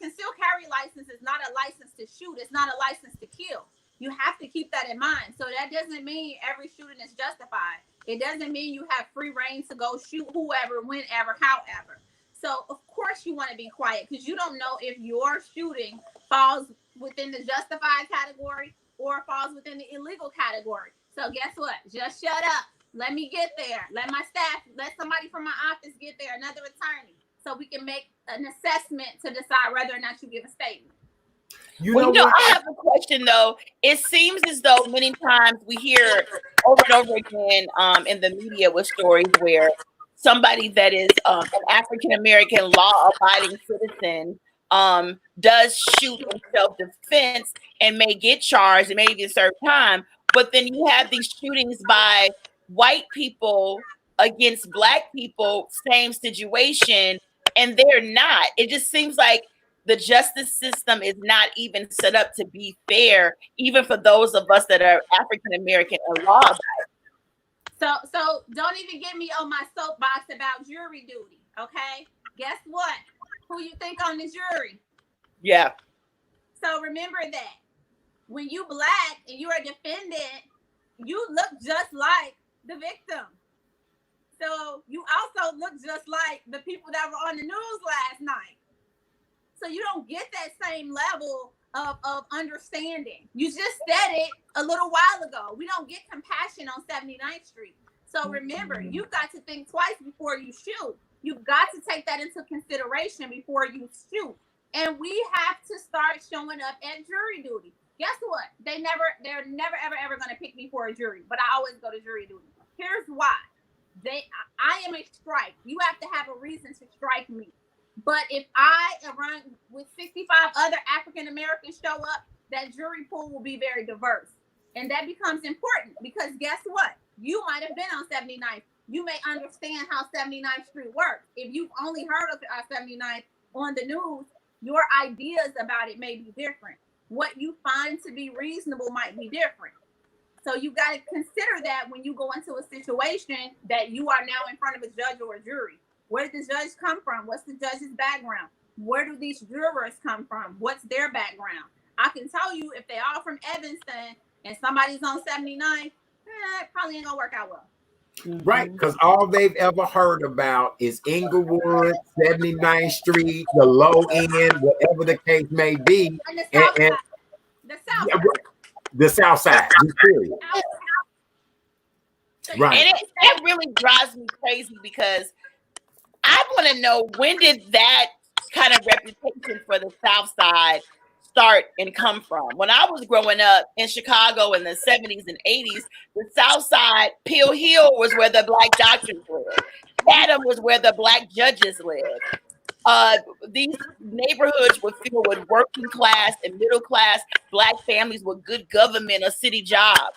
concealed carry license is not a license to shoot. It's not a license to kill. You have to keep that in mind. So that doesn't mean every shooting is justified. It doesn't mean you have free reign to go shoot whoever, whenever, however. So of course you want to be quiet because you don't know if your shooting falls within the justified category or falls within the illegal category. So guess what? Just shut up. Let me get there. Let my staff, let somebody from my office get there, another attorney, so we can make an assessment to decide whether or not you give a statement. You know what? I have a question though. It seems as though many times we hear over and over again in the media with stories where somebody that is an African American law abiding citizen does shoot in self defense and may get charged and maybe serve time. But then you have these shootings by white people against black people, same situation, and they're not. It just seems like the justice system is not even set up to be fair, even for those of us that are African American and law abiding. So don't even get me on my soapbox about jury duty. Okay, guess what? Who you think on the jury? Yeah. So remember that when you black and you're a defendant, you look just like the victim. So you also look just like the people that were on the news last night. So you don't get that same level of understanding. You just said it a little while ago. We don't get compassion on 79th Street. So remember, you've got to think twice before you shoot. You've got to take that into consideration before you shoot. And we have to start showing up at jury duty. Guess what? They're never ever going to pick me for a jury, but I always go to jury duty. Here's why. I am a strike. You have to have a reason to strike me. But if I run with 65 other African Americans show up, that jury pool will be very diverse. And that becomes important because guess what? You might have been on 79th. You may understand how 79th Street works. If you've only heard of 79th on the news, your ideas about it may be different. What you find to be reasonable might be different. So you got to consider that when you go into a situation that you are now in front of a judge or a jury. Where did the judge come from? What's the judge's background? Where do these jurors come from? What's their background? I can tell you if they're all from Evanston and somebody's on 79, it probably ain't gonna work out well. Right, because all they've ever heard about is Inglewood, 79th Street, the low end, whatever the case may be. And the South Side. The South Side. The South Side, just period. Right. And that really drives me crazy because I want to know, when did that kind of reputation for the South Side start and come from? When I was growing up in Chicago in the 70s and 80s, the South Side, Peel Hill was where the black doctors lived. Chatham was where the black judges lived. These neighborhoods were filled with working class and middle class black families with good government or city jobs.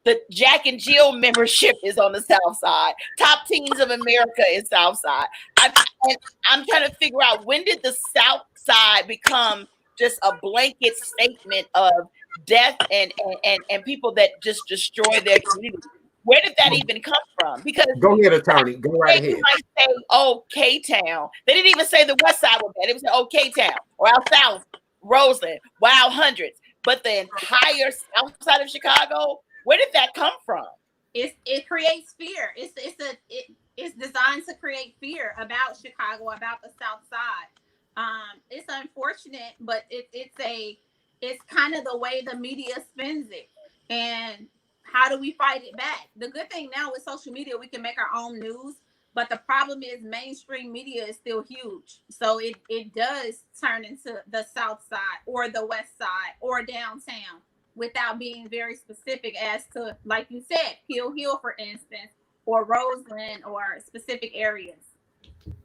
The Jack and Jill membership is on the South Side. Top Teens of America is South Side. I'm trying to figure out, when did the South Side become just a blanket statement of death and people that just destroy their community? Where did that even come from? Because go ahead, attorney. Go right ahead. You might say, "Oh, K-Town." They didn't even say the West Side was bad. It was, "Oh, K-Town," or "Our South, Roseland, Wild Hundreds." But the entire South Side of Chicago, where did that come from? It creates fear. It's designed to create fear about Chicago, about the South Side. It's unfortunate, but it's kind of the way the media spins it. And how do we fight it back? The good thing now with social media, we can make our own news. But the problem is mainstream media is still huge. So it does turn into the South Side or the West Side or downtown without being very specific as to, like you said, Hill Hill, for instance, or Roseland or specific areas.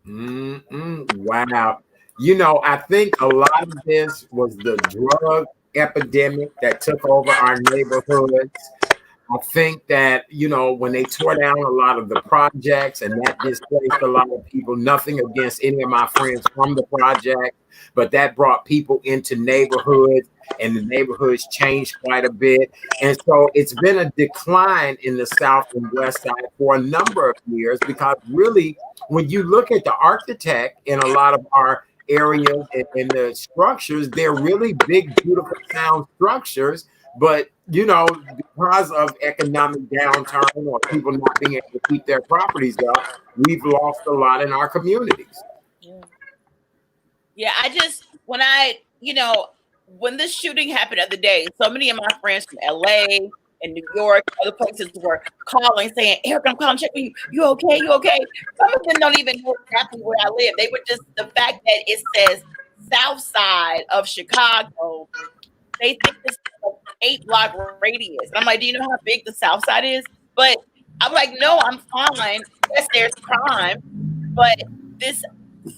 Wow. You know, I think a lot of this was the drug epidemic that took over our neighborhoods. I think that, you know, when they tore down a lot of the projects and that displaced a lot of people, nothing against any of my friends from the project, but that brought people into neighborhoods and the neighborhoods changed quite a bit. And so it's been a decline in the South and West Side for a number of years because really, when you look at the architect in a lot of our areas and the structures, they're really big, beautiful sound structures. But, you know, because of economic downturn or people not being able to keep their properties up, we've lost a lot in our communities. Yeah, when this shooting happened the other day, so many of my friends from LA and New York, other places were calling saying, Eric, I'm calling, check you. You okay? You okay? Some of them don't even know exactly where I live. They were just, the fact that it says South Side of Chicago, they think it's an 8-block radius. And I'm like, do you know how big the South Side is? But I'm like, no, I'm fine. Yes, there's crime, but this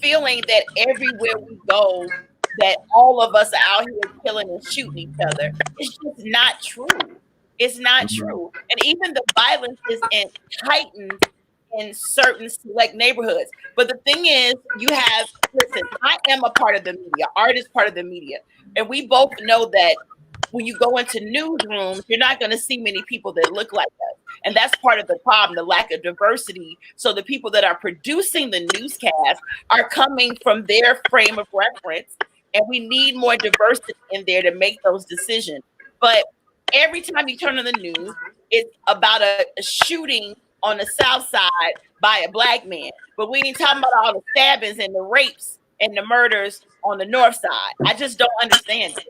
feeling that everywhere we go, that all of us are out here killing and shooting each other, it's just not true. It's not true. And even the violence is heightened in certain select neighborhoods. But the thing is, listen, I am a part of the media. Art is part of the media. And we both know that when you go into newsrooms, you're not going to see many people that look like us. And that's part of the problem, the lack of diversity. So the people that are producing the newscast are coming from their frame of reference. And we need more diversity in there to make those decisions. But every time you turn on the news, it's about a shooting on the South Side by a Black man. But we ain't talking about all the stabbings and the rapes and the murders on the North Side. I just don't understand it.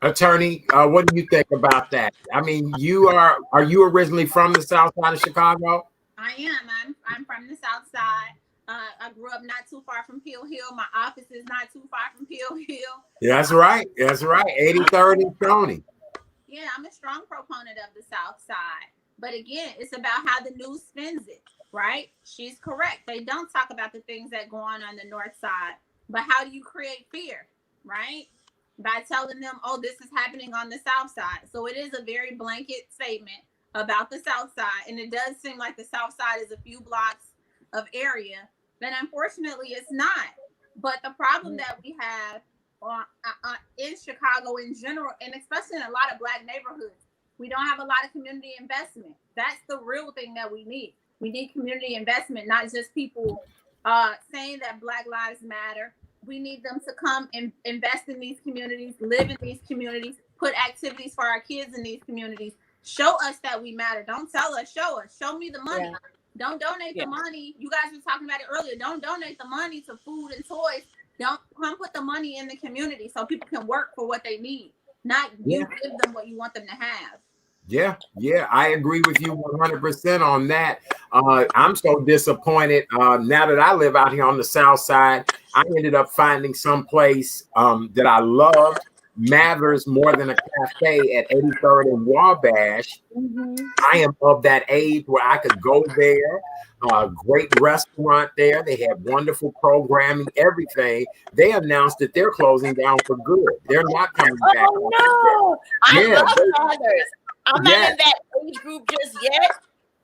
Attorney, what do you think about that? I mean, are you originally from the South Side of Chicago? I am. I'm from the South Side. I grew up not too far from Hill Hill. My office is not too far from Hill Hill. That's right. That's right. 83rd and Stony. Yeah, I'm a strong proponent of the South Side. But again, it's about how the news spins it, right? She's correct. They don't talk about the things that go on the North Side. But how do you create fear, right? By telling them, oh, this is happening on the South Side. So it is a very blanket statement about the South Side. And it does seem like the South Side is a few blocks of area. But unfortunately, it's not. But the problem that we have in Chicago in general, and especially in a lot of Black neighborhoods, we don't have a lot of community investment. That's the real thing that we need. We need community investment, not just people saying that Black lives matter. We need them to come and invest in these communities, live in these communities, put activities for our kids in these communities. Show us that we matter. Don't tell us, show us. Show me the money. Yeah. Don't donate the money. You guys were talking about it earlier. Don't donate the money to food and toys. Don't come put the money in the community so people can work for what they need. Not you give them what you want them to have. Yeah, I agree with you 100% on that. I'm so disappointed. Now that I live out here on the South Side, I ended up finding some place that I loved, Mathers more than a cafe at 83rd and Wabash. I am of that age where I could go there. Great restaurant there. They have wonderful programming, everything. They announced that they're closing down for good. They're not coming back. Oh no! I love Mathers. I'm not in that age group just yet,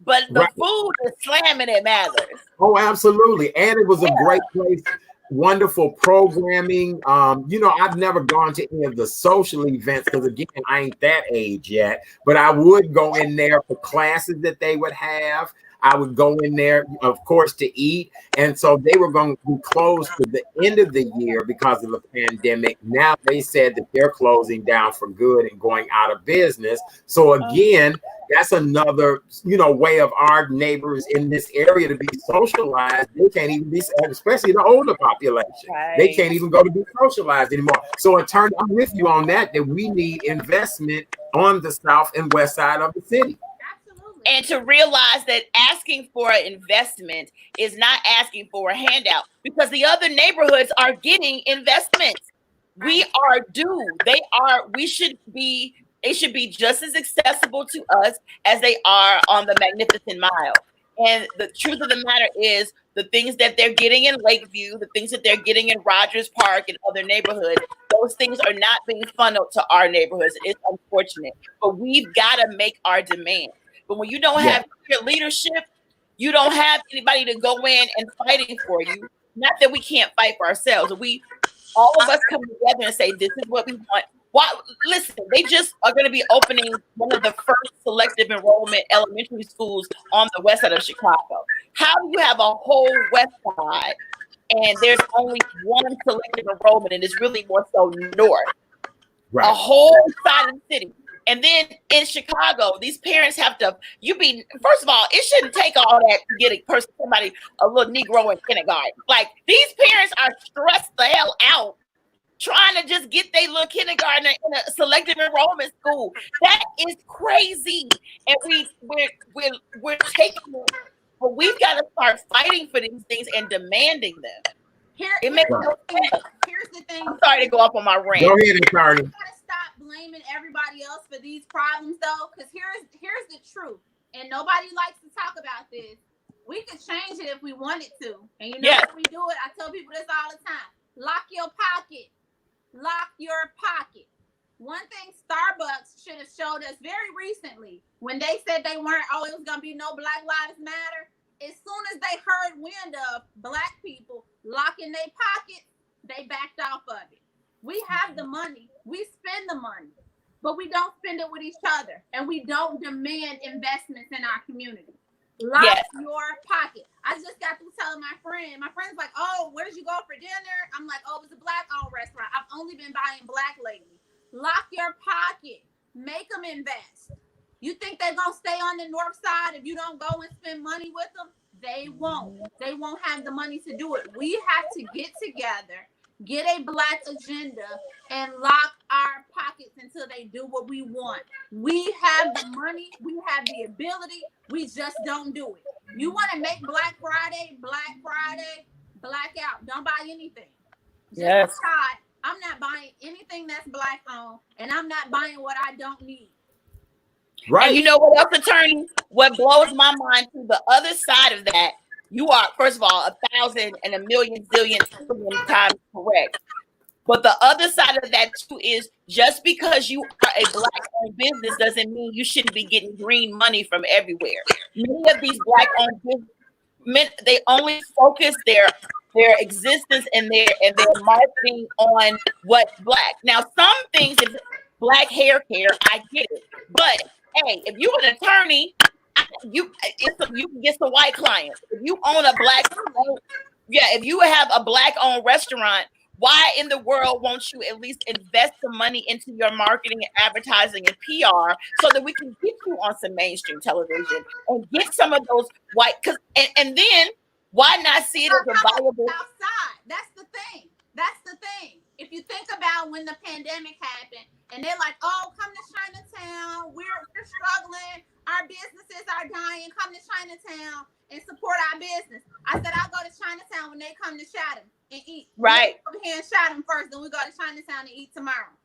but the food is slamming at Mathers. Oh, absolutely. And it was a great place, wonderful programming. I've never gone to any of the social events because, again, I ain't that age yet, but I would go in there for classes that they would have. I would go in there, of course, to eat. And so they were going to be closed to the end of the year because of the pandemic. Now they said that they're closing down for good and going out of business. So again, that's another, way of our neighbors in this area to be socialized. They can't even be, especially the older population. Right. They can't even go to be socialized anymore. So I'm with you on that we need investment on the south and west side of the city. And to realize that asking for an investment is not asking for a handout, because the other neighborhoods are getting investments. We are due. They should be just as accessible to us as they are on the Magnificent Mile. And the truth of the matter is, the things that they're getting in Lakeview, the things that they're getting in Rogers Park and other neighborhoods, those things are not being funneled to our neighborhoods. It's unfortunate, but we've got to make our demand. But when you don't have your leadership, you don't have anybody to go in and fighting for you. Not that we can't fight for ourselves. All of us come together and say, this is what we want. Why? Listen, they just are going to be opening one of the first selective enrollment elementary schools on the west side of Chicago. How do you have a whole west side and there's only one selective enrollment, and it's really more so north? Right. A whole side of the city. And then in Chicago, these parents have to, first of all, it shouldn't take all that to get a little Negro in kindergarten. Like, these parents are stressed the hell out trying to just get their little kindergarten in a selective enrollment school. That is crazy. And we're taking it, but we've got to start fighting for these things and demanding them. Here's the thing. I'm sorry to go up on my rant. Go ahead, Attorney. Stop blaming everybody else for these problems, though, because here's the truth, and nobody likes to talk about this. We could change it if we wanted to, and how we do it. I tell people this all the time: lock your pocket. One thing Starbucks should have showed us very recently, when they said it was gonna be no Black Lives Matter. As soon as they heard wind of Black people locking their pockets, they backed off of it. We have the money, we spend the money, but we don't spend it with each other, and we don't demand investments in our community. Lock your pocket. I just got through telling my friend's like, oh, where'd you go for dinner? I'm like, oh, it was a Black-owned restaurant. I've only been buying Black lately. Lock your pocket. Make them invest. You think they're going to stay on the north side if you don't go and spend money with them? They won't. They won't have the money to do it. We have to get together, get a Black agenda, and lock our pockets until they do what we want. We have the money. We have the ability. We just don't do it. You want to make Black Friday, blackout. Don't buy anything. Just decide, I'm not buying anything that's Black owned, and I'm not buying what I don't need. Right. And you know what else, Attorney? What blows my mind to the other side of that, you are, first of all, 1,000 and a million zillion trillion times correct. But the other side of that too is, just because you are a Black-owned business doesn't mean you shouldn't be getting green money from everywhere. Many of these Black-owned businesses, they only focus their existence and their marketing on what's Black. Now, some things, if Black hair care, I get it. But hey, if you're an attorney, you can get some white clients. If you own a if you have a Black-owned restaurant, why in the world won't you at least invest some money into your marketing and advertising and PR so that we can get you on some mainstream television and get some of those white? And then why not see it as a viable outside? That's the thing. If you think about when the pandemic happened, and they're like, "Oh, come to Chinatown. We're struggling. Our businesses are dying. Come to Chinatown and support our business." I said, "I'll go to Chinatown when they come to Chatham and eat. Right. We'll come here and Chatham first, then we go to Chinatown and eat tomorrow."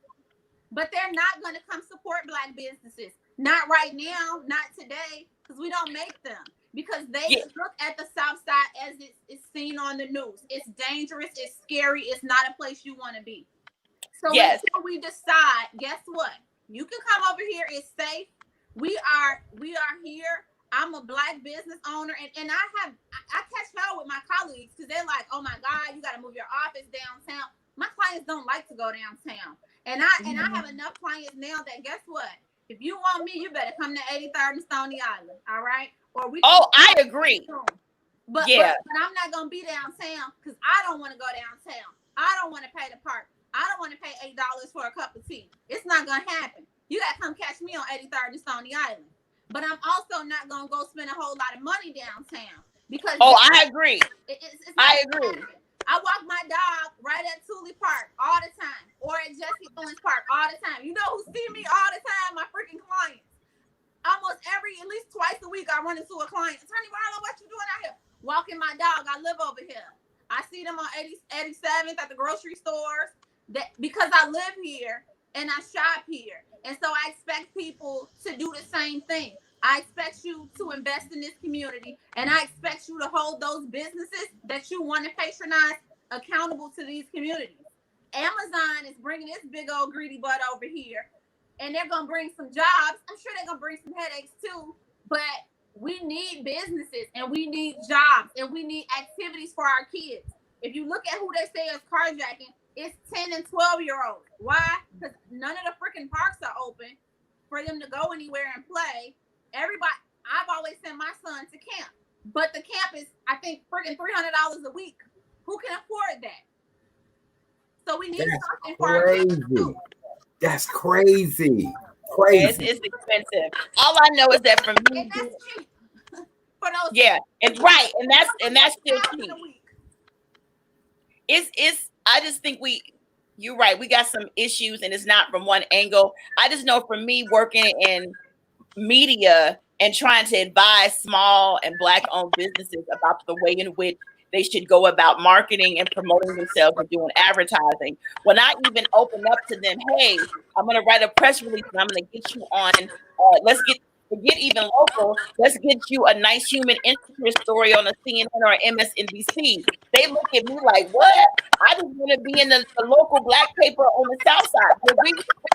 But they're not going to come support Black businesses. Not right now. Not today, because we don't make them. Because they look at the South Side as it's seen on the news. It's dangerous. It's scary. It's not a place you want to be. So until we decide, guess what? You can come over here. It's safe. We are here. I'm a Black business owner, and I catch y'all with my colleagues because they're like, "Oh my God, you got to move your office downtown." My clients don't like to go downtown, and I have enough clients now that guess what? If you want me, you better come to 83rd and Stony Island. All right. Or we. Oh, I agree. But I'm not gonna be downtown because I don't want to go downtown. I don't want to pay the park. I don't want to pay $8 for a cup of tea. It's not gonna happen. You gotta come catch me on 83rd and Stony Island. but I'm also not gonna go spend a whole lot of money downtown because I agree. It's I agree. I walk my dog right at Thule Park all the time, or at Jesse Owens Park all the time. You know who see me all the time? My freaking clients. Almost at least twice a week, I run into a client. Attorney Barlow, what you doing out here? Walking my dog. I live over here. I see them on 87th at the grocery stores. Because I live here and I shop here, and so I expect people to do the same thing. I expect you to invest in this community, and I expect you to hold those businesses that you want to patronize accountable to these communities. Amazon is bringing this big old greedy butt over here, and they're going to bring some jobs. I'm sure they're going to bring some headaches too, but we need businesses, and we need jobs, and we need activities for our kids. If you look at who they say is carjacking, it's 10 and 12-year-olds. Why? Because none of the freaking parks are open for them to go anywhere and play. Everybody, I've always sent my son to camp, but the camp is, I think, freaking $300 a week. Who can afford that? So we need something for our kids too. That's crazy. It's expensive. All I know is that for me, and that's cheap. For those, and right, and that's still cheap. It's. I just think you're right. We got some issues, and it's not from one angle. I just know for me, working in media and trying to advise small and Black-owned businesses about the way in which they should go about marketing and promoting themselves and doing advertising. When I even open up to them, hey, I'm going to write a press release and I'm going to get you on, forget even local, let's get you a nice human interest story on a CNN or MSNBC. They look at me like, what? I just want to be in the local Black paper on the South Side. But we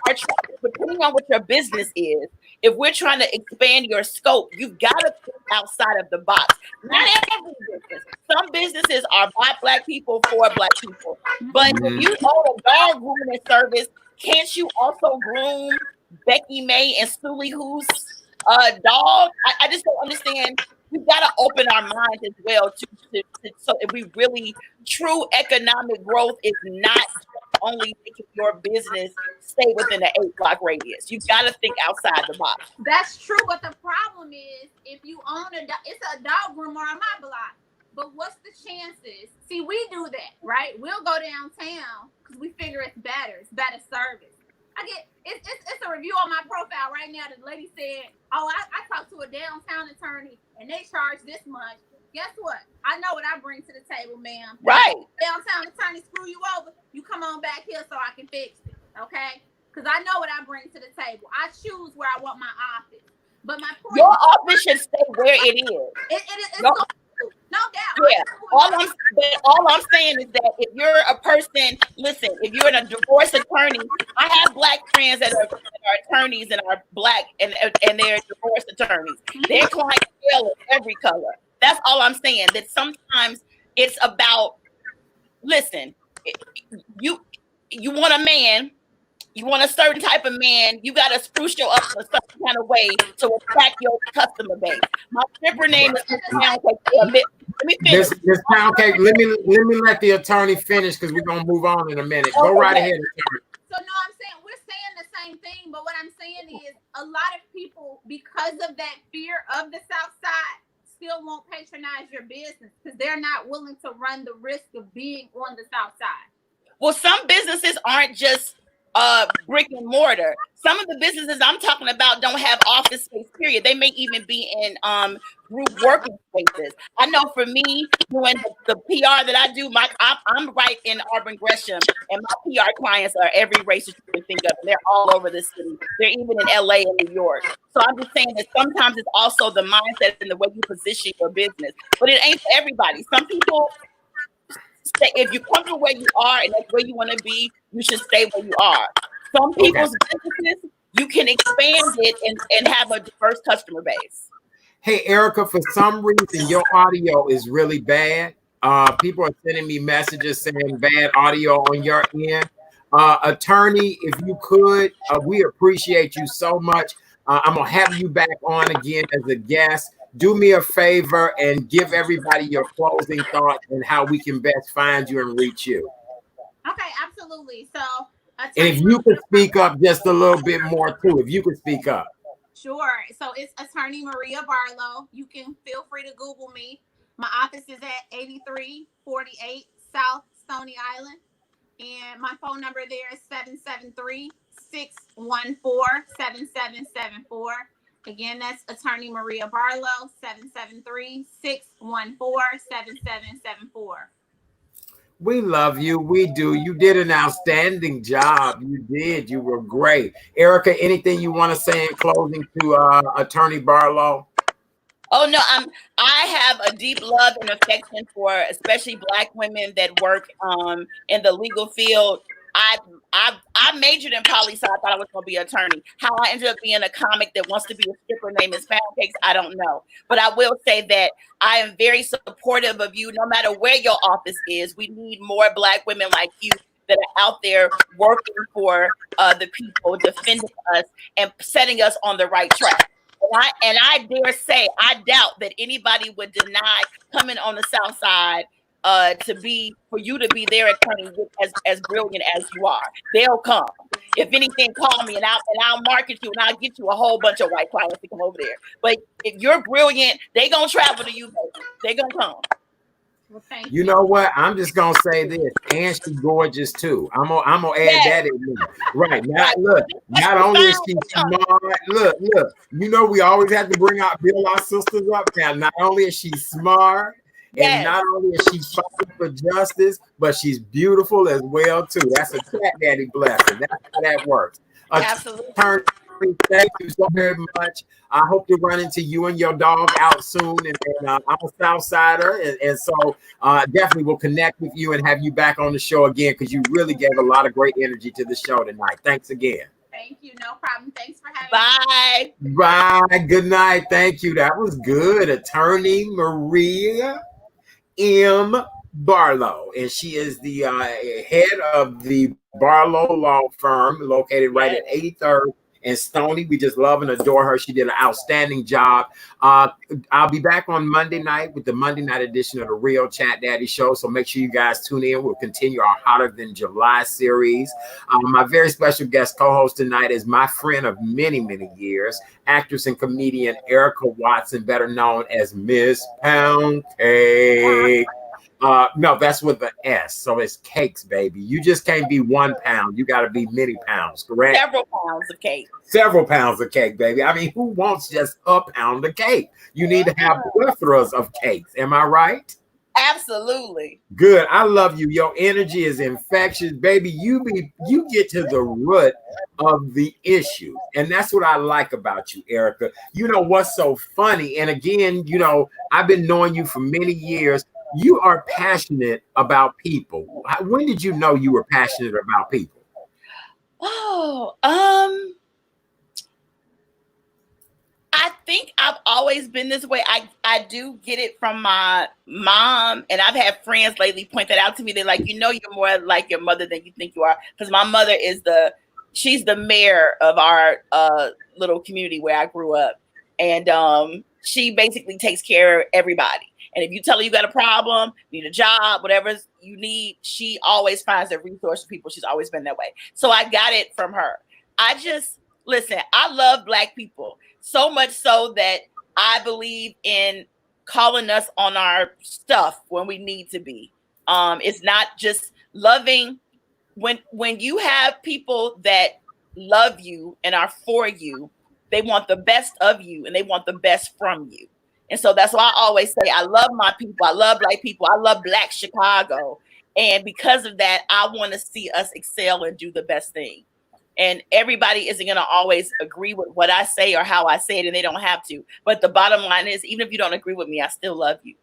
are trying, depending on what your business is, if we're trying to expand your scope, you've got to think outside of the box. Not every business. Some businesses are by Black people for Black people. But if you own a dog grooming service, can't you also groom Becky May and Sully who's dog? I just don't understand. We've got to open our minds as well to so if we really true economic growth is not only making your business stay within an 8-block radius. You've got to think outside the box. That's true, but the problem is if you own it's a dog groomer on my block. But what's the chances? See, we do that, right? We'll go downtown because we figure it's better service. It's a review on my profile right now. The lady said, "Oh, I talked to a downtown attorney and they charge this much." Guess what? I know what I bring to the table, ma'am. Right. Downtown attorney screw you over. You come on back here so I can fix it, okay? Because I know what I bring to the table. I choose where I want my office. But my point, your office should stay where it is. It's no doubt. Yeah. All I'm saying is that if you're a person, listen, if you're a divorce attorney, I have Black friends that are attorneys and are Black and they're divorce attorneys. Their clientele is every color. That's all I'm saying. That sometimes it's about, listen, you want a man, you want a certain type of man, you got to spruce you up in a certain kind of way to attract your customer base. My stripper name is Mr. Pound Cake. Let me finish. This Pound Cake, let me let the attorney finish because we're going to move on in a minute. Go right ahead, attorney. So no, I'm saying we're saying the same thing, but what I'm saying is a lot of people, because of that fear of the South Side, still won't patronize your business because they're not willing to run the risk of being on the South Side. Well, some businesses aren't just brick and mortar. Some of the businesses I'm talking about don't have office space, period. They may even be in group working spaces. I know for me, doing the PR that I do, I'm right in Auburn Gresham, and my PR clients are every race that you can think of. They're all over the city. They're even in LA and New York. So I'm just saying that sometimes it's also the mindset and the way you position your business. But it ain't for everybody. Some people say if you're comfortable where you are and that's where you want to be, you should stay where you are. Some people's businesses, you can expand it and have a diverse customer base. Hey, Erica, for some reason, your audio is really bad. People are sending me messages saying bad audio on your end. Attorney, if you could, we appreciate you so much. I'm going to have you back on again as a guest. Do me a favor and give everybody your closing thoughts and how we can best find you and reach you. Okay, absolutely. So, and if you could speak up just a little bit more too, if you could speak up. Sure. So it's attorney Maria Barlow. You can feel free to Google me. My office is at 8348 South Stony Island. And my phone number there is 773-614-7774. Again, that's attorney Maria Barlow, 773-614-7774. We love you. We do. You did an outstanding job. You did. You were great. Erica, anything you want to say in closing to Attorney Barlow? Oh no, I have a deep love and affection for especially Black women that work in the legal field. I majored in poli, so I thought I was going to be an attorney. How I ended up being a comic that wants to be a stripper named Miss Pancakes, I don't know. But I will say that I am very supportive of you, no matter where your office is. We need more Black women like you that are out there working for the people, defending us, and setting us on the right track. And I dare say, I doubt that anybody would deny coming on the South Side for you to be their attorney as brilliant as you are. They'll come. If anything, call me and I'll market you and I'll get you a whole bunch of white clients to come over there. But if you're brilliant, they gonna travel to you, baby. They gonna come. Well, thank You know what? I'm just gonna say this, and she's gorgeous too. I'm gonna add that in there. Right now, look. Not only is she smart, look. You know we always have to build our sisters up. Now, not only is she smart, and not only is she fighting for justice, but she's beautiful as well too. That's a fat daddy blessing. That's how that works. Absolutely. Thank you so very much. I hope to run into you and your dog out soon. And I'm a Southsider, and so definitely will connect with you and have you back on the show again because you really gave a lot of great energy to the show tonight. Thanks again. Thank you. No problem. Thanks for having me. Bye. Good night. Thank you. That was good. Attorney Maria M. Barlow, and she is the head of the Barlow Law Firm located right at 83rd and Stony. We just love and adore her. She did an outstanding job. I'll be back on Monday night with the Monday night edition of the Real Chat Daddy Show. So make sure you guys tune in. We'll continue our Hotter Than July series. My very special guest co-host tonight is my friend of many, many years, actress and comedian Erica Watson, better known as Miss Pound Cake. No, that's with the S. So it's cakes, baby. You just can't be 1 pound. You got to be many pounds, correct? Several pounds of cake. Several pounds of cake, baby. I mean, who wants just a pound of cake? You need to have plethoras of cakes. Am I right? Absolutely. Good. I love you. Your energy is infectious, baby. You get to the root of the issue. And that's what I like about you, Erica. You know what's so funny? And again, you know, I've been knowing you for many years. You are passionate about people. When did you know you were passionate about people? Oh, I think I've always been this way. I do get it from my mom, and I've had friends lately point that out to me. They're like, you know, you're more like your mother than you think you are. Because my mother is she's the mayor of our little community where I grew up. And she basically takes care of everybody. And if you tell her you got a problem, need a job, whatever you need, she always finds a resource for people. She's always been that way. So I got it from her. Listen, I love Black people so much so that I believe in calling us on our stuff when we need to be. It's not just loving. When you have people that love you and are for you, they want the best of you and they want the best from you. And so that's why I always say, I love my people. I love Black people. I love Black Chicago. And because of that, I want to see us excel and do the best thing. And everybody isn't going to always agree with what I say or how I say it, and they don't have to. But the bottom line is, even if you don't agree with me, I still love you.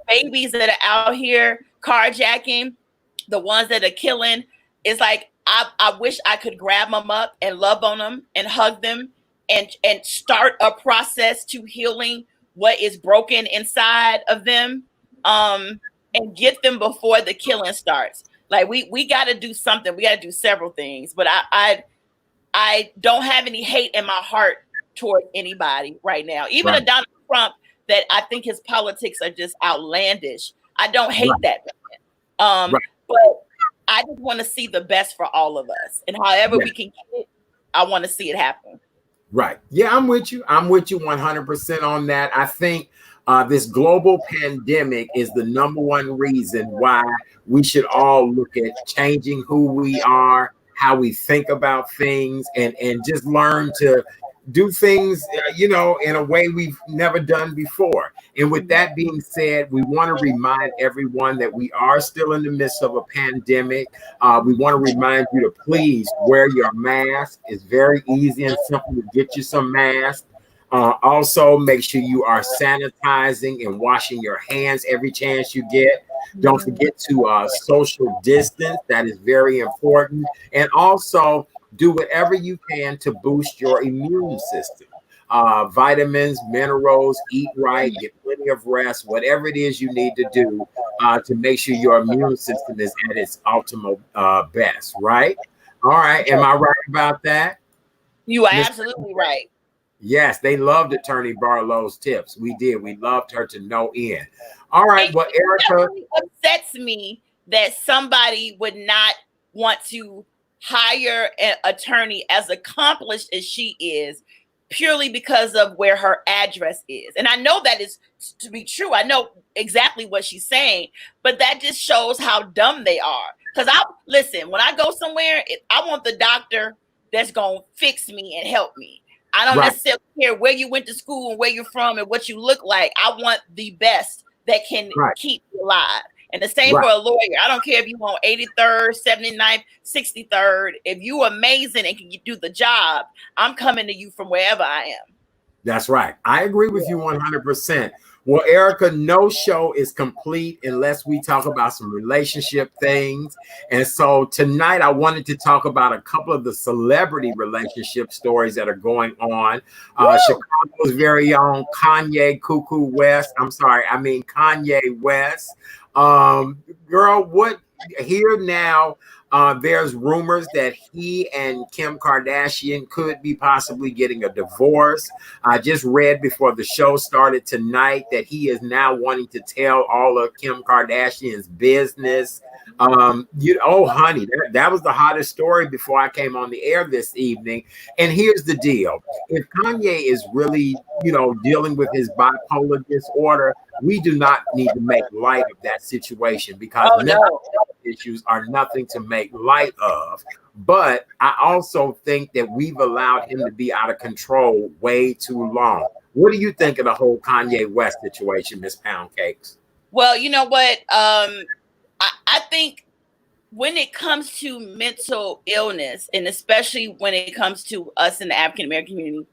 Babies that are out here carjacking, the ones that are killing, it's like, I wish I could grab them up and love on them and hug them and start a process to healing what is broken inside of them, and get them before the killing starts. Like we got to do something. We got to do several things, but I don't have any hate in my heart toward anybody right now. Even a Donald Trump that I think his politics are just outlandish. I don't hate that man. But I just want to see the best for all of us, and however we can get it, I want to see it happen. Right. Yeah, I'm with you. I'm with you 100% on that. I think this global pandemic is the number one reason why we should all look at changing who we are, how we think about things, and just learn to do things, in a way we've never done before. And with that being said, we want to remind everyone that we are still in the midst of a pandemic. We want to remind you to please wear your mask. It's very easy and simple to get you some masks. Also, make sure you are sanitizing and washing your hands every chance you get. Don't forget to social distance. That is very important. And also, do whatever you can to boost your immune system. Vitamins, minerals, eat right, get plenty of rest, whatever it is you need to do to make sure your immune system is at its optimal best, right? All right. Am I right about that? You are Miss? absolutely right. Yes, they loved Attorney Barlow's tips. We did. We loved her to no end. All right. And Well, it Erica. definitely upsets me that somebody would not want to hire an attorney as accomplished as she is purely because of where her address is. And I know that is to be true. I know exactly what she's saying, but that just shows how dumb they are. Because I listen, when I go somewhere, I want the doctor that's going to fix me and help me. I don't Right. necessarily care where you went to school and where you're from and what you look like. I want the best that can Right. keep you alive. And the same Right. for a lawyer. I don't care if you want 83rd, 79th, 63rd. If you amazing and can do the job, I'm coming to you from wherever I am. That's right. I agree with you 100%. Well, Erica, no show is complete unless we talk about some relationship things. And so tonight I wanted to talk about a couple of the celebrity relationship stories that are going on. Chicago's very own Kanye Cuckoo West. I'm sorry, I mean Kanye West. Girl, what here now? There's rumors that he and Kim Kardashian could be possibly getting a divorce. I just read before the show started tonight that he is now wanting to tell all of Kim Kardashian's business. Oh, honey, that was the hottest story before I came on the air this evening. And here's the deal: if Kanye is really, dealing with his bipolar disorder, we do not need to make light of that situation because Oh mental no. health issues are nothing to make light of. But I also think that we've allowed him to be out of control way too long. What do you think of the whole Kanye West situation, Miss Pound Cakes? Well, you know what? I think when it comes to mental illness, and especially when it comes to us in the African American community,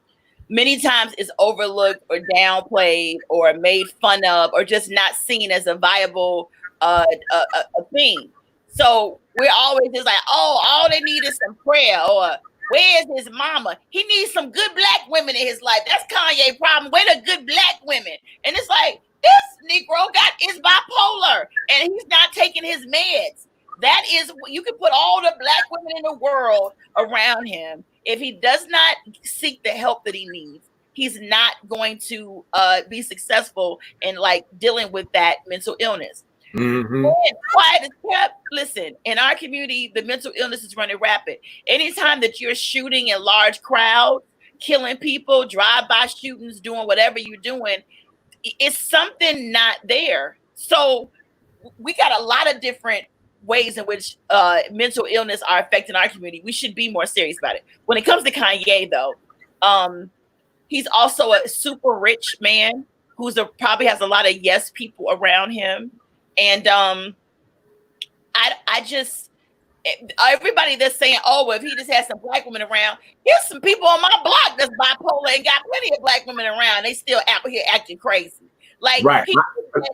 many times it's overlooked or downplayed or made fun of or just not seen as a viable a thing. So we're always just like, oh, all they need is some prayer, or where's his mama? He needs some good black women in his life. That's Kanye's problem. Where the good black women? And it's like, this Negro is bipolar and he's not taking his meds. That is, you can put all the black women in the world around him. If he does not seek the help that he needs, he's not going to be successful in like dealing with that mental illness. Mm-hmm. Quiet as kept. Listen, in our community, the mental illness is running rapid. Anytime that you're shooting in large crowds, killing people, drive-by shootings, doing whatever you're doing, it's something not there. So we got a lot of different ways in which mental illness are affecting our community. We should be more serious about it. When it comes to Kanye, though, he's also a super rich man who's probably has a lot of yes people around him. And I just everybody that's saying, oh, well, if he just has some black women around, here's some people on my block that's bipolar and got plenty of black women around. They still out here acting crazy. Like, right.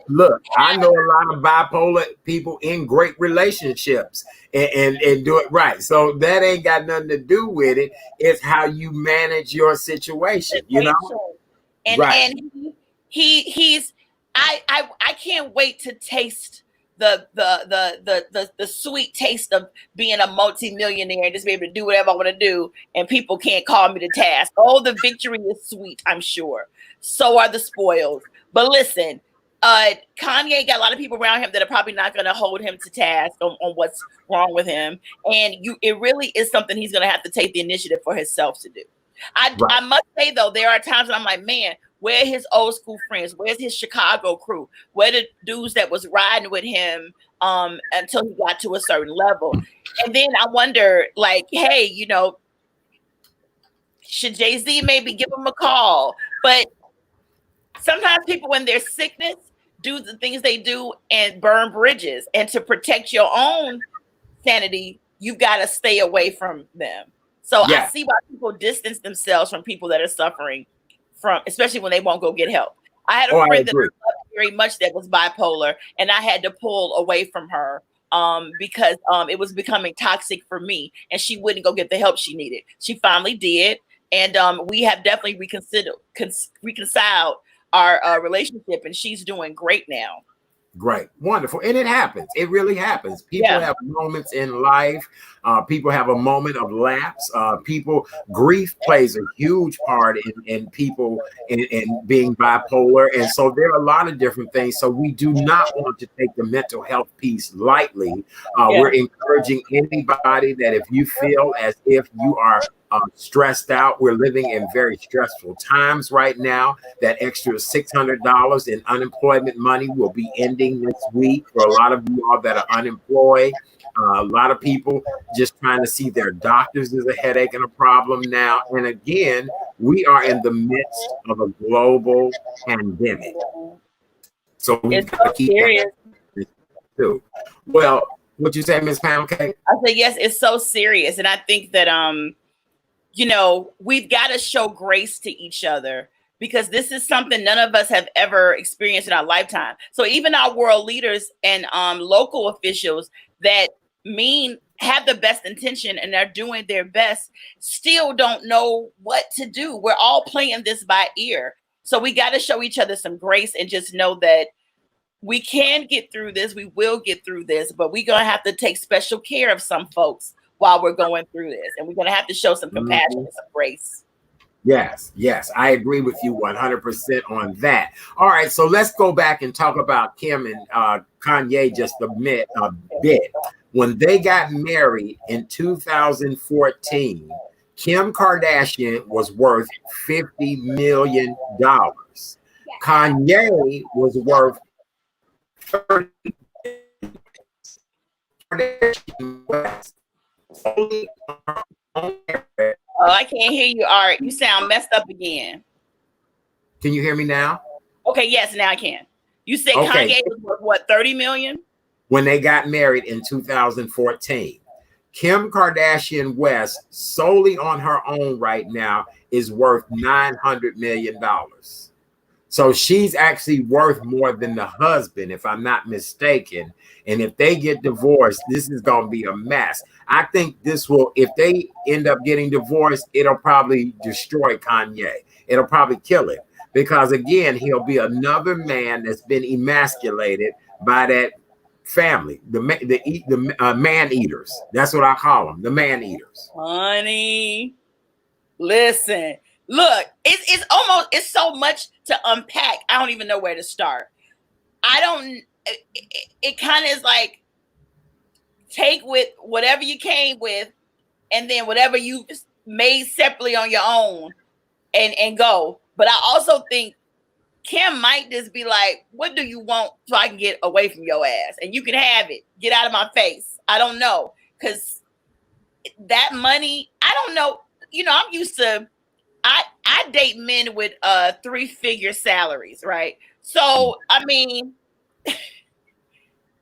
Look, I know a lot of bipolar people in great relationships and do it right. So that ain't got nothing to do with it. It's how you manage your situation, And right. And he's I can't wait to taste the sweet taste of being a multimillionaire and just be able to do whatever I want to do, and people can't call me to task. Oh, the victory is sweet, I'm sure. So are the spoils. But listen, Kanye got a lot of people around him that are probably not going to hold him to task on what's wrong with him, and it really is something he's going to have to take the initiative for himself to do. I must say though, there are times when I'm like, man, where are his old school friends? Where's his Chicago crew? Where the dudes that was riding with him until he got to a certain level? And then I wonder, like, hey, you know, should Jay-Z maybe give him a call? But sometimes people in their sickness do the things they do and burn bridges. And to protect your own sanity, you've got to stay away from them. So I see why people distance themselves from people that are suffering from, especially when they won't go get help. I had a friend that I loved very much that was bipolar, and I had to pull away from her because it was becoming toxic for me, and she wouldn't go get the help she needed. She finally did, and we have definitely reconciled our relationship, and she's doing great now. Great, wonderful. And it happens. It really happens. People have moments in life. People have a moment of lapse. Grief plays a huge part in people in being bipolar. And so there are a lot of different things. So we do not want to take the mental health piece lightly. We're encouraging anybody that if you feel as if you are stressed out, we're living in very stressful times right now. That extra $600 in unemployment money will be ending this week for a lot of you all that are unemployed. A lot of people just trying to see their doctors is a headache and a problem now. And again, we are in the midst of a global pandemic. So we got to keep serious. That too. Well, what you say, Ms. Pound Cake? I said, yes, it's so serious. And I think that, you know, we've got to show grace to each other because this is something none of us have ever experienced in our lifetime. So even our world leaders and local officials that have the best intention and are doing their best still don't know what to do. We're all playing this by ear. So we got to show each other some grace and just know that we can get through this. We will get through this, but we're going to have to take special care of some folks while we're going through this. And we're going to have to show some compassion and some grace. Yes, I agree with you 100% on that. All right, so let's go back and talk about Kim and Kanye just a bit. When they got married in 2014, Kim Kardashian was worth $50 million. Kanye was worth $30 million. Oh, I can't hear you, Art. You sound messed up again. Can you hear me now? Okay, yes, now I can. You said Kanye was worth what, 30 million? When they got married in 2014. Kim Kardashian West, solely on her own right now, is worth $900 million. So she's actually worth more than the husband, if I'm not mistaken. And if they get divorced, this is going to be a mess. I think this will, if they end up getting divorced, it'll probably destroy Kanye. It'll probably kill him. Because again, he'll be another man that's been emasculated by that family, the man eaters. That's what I call them, the man eaters. Honey, listen. Look, it's so much to unpack. I don't even know where to start. It kind of is like take with whatever you came with and then whatever you made separately on your own and go. But I also think Kim might just be like, what do you want so I can get away from your ass? And you can have it. Get out of my face. I don't know. Because that money, I don't know. You know, I'm used to, I date men with 3-figure salaries, right? So, I mean,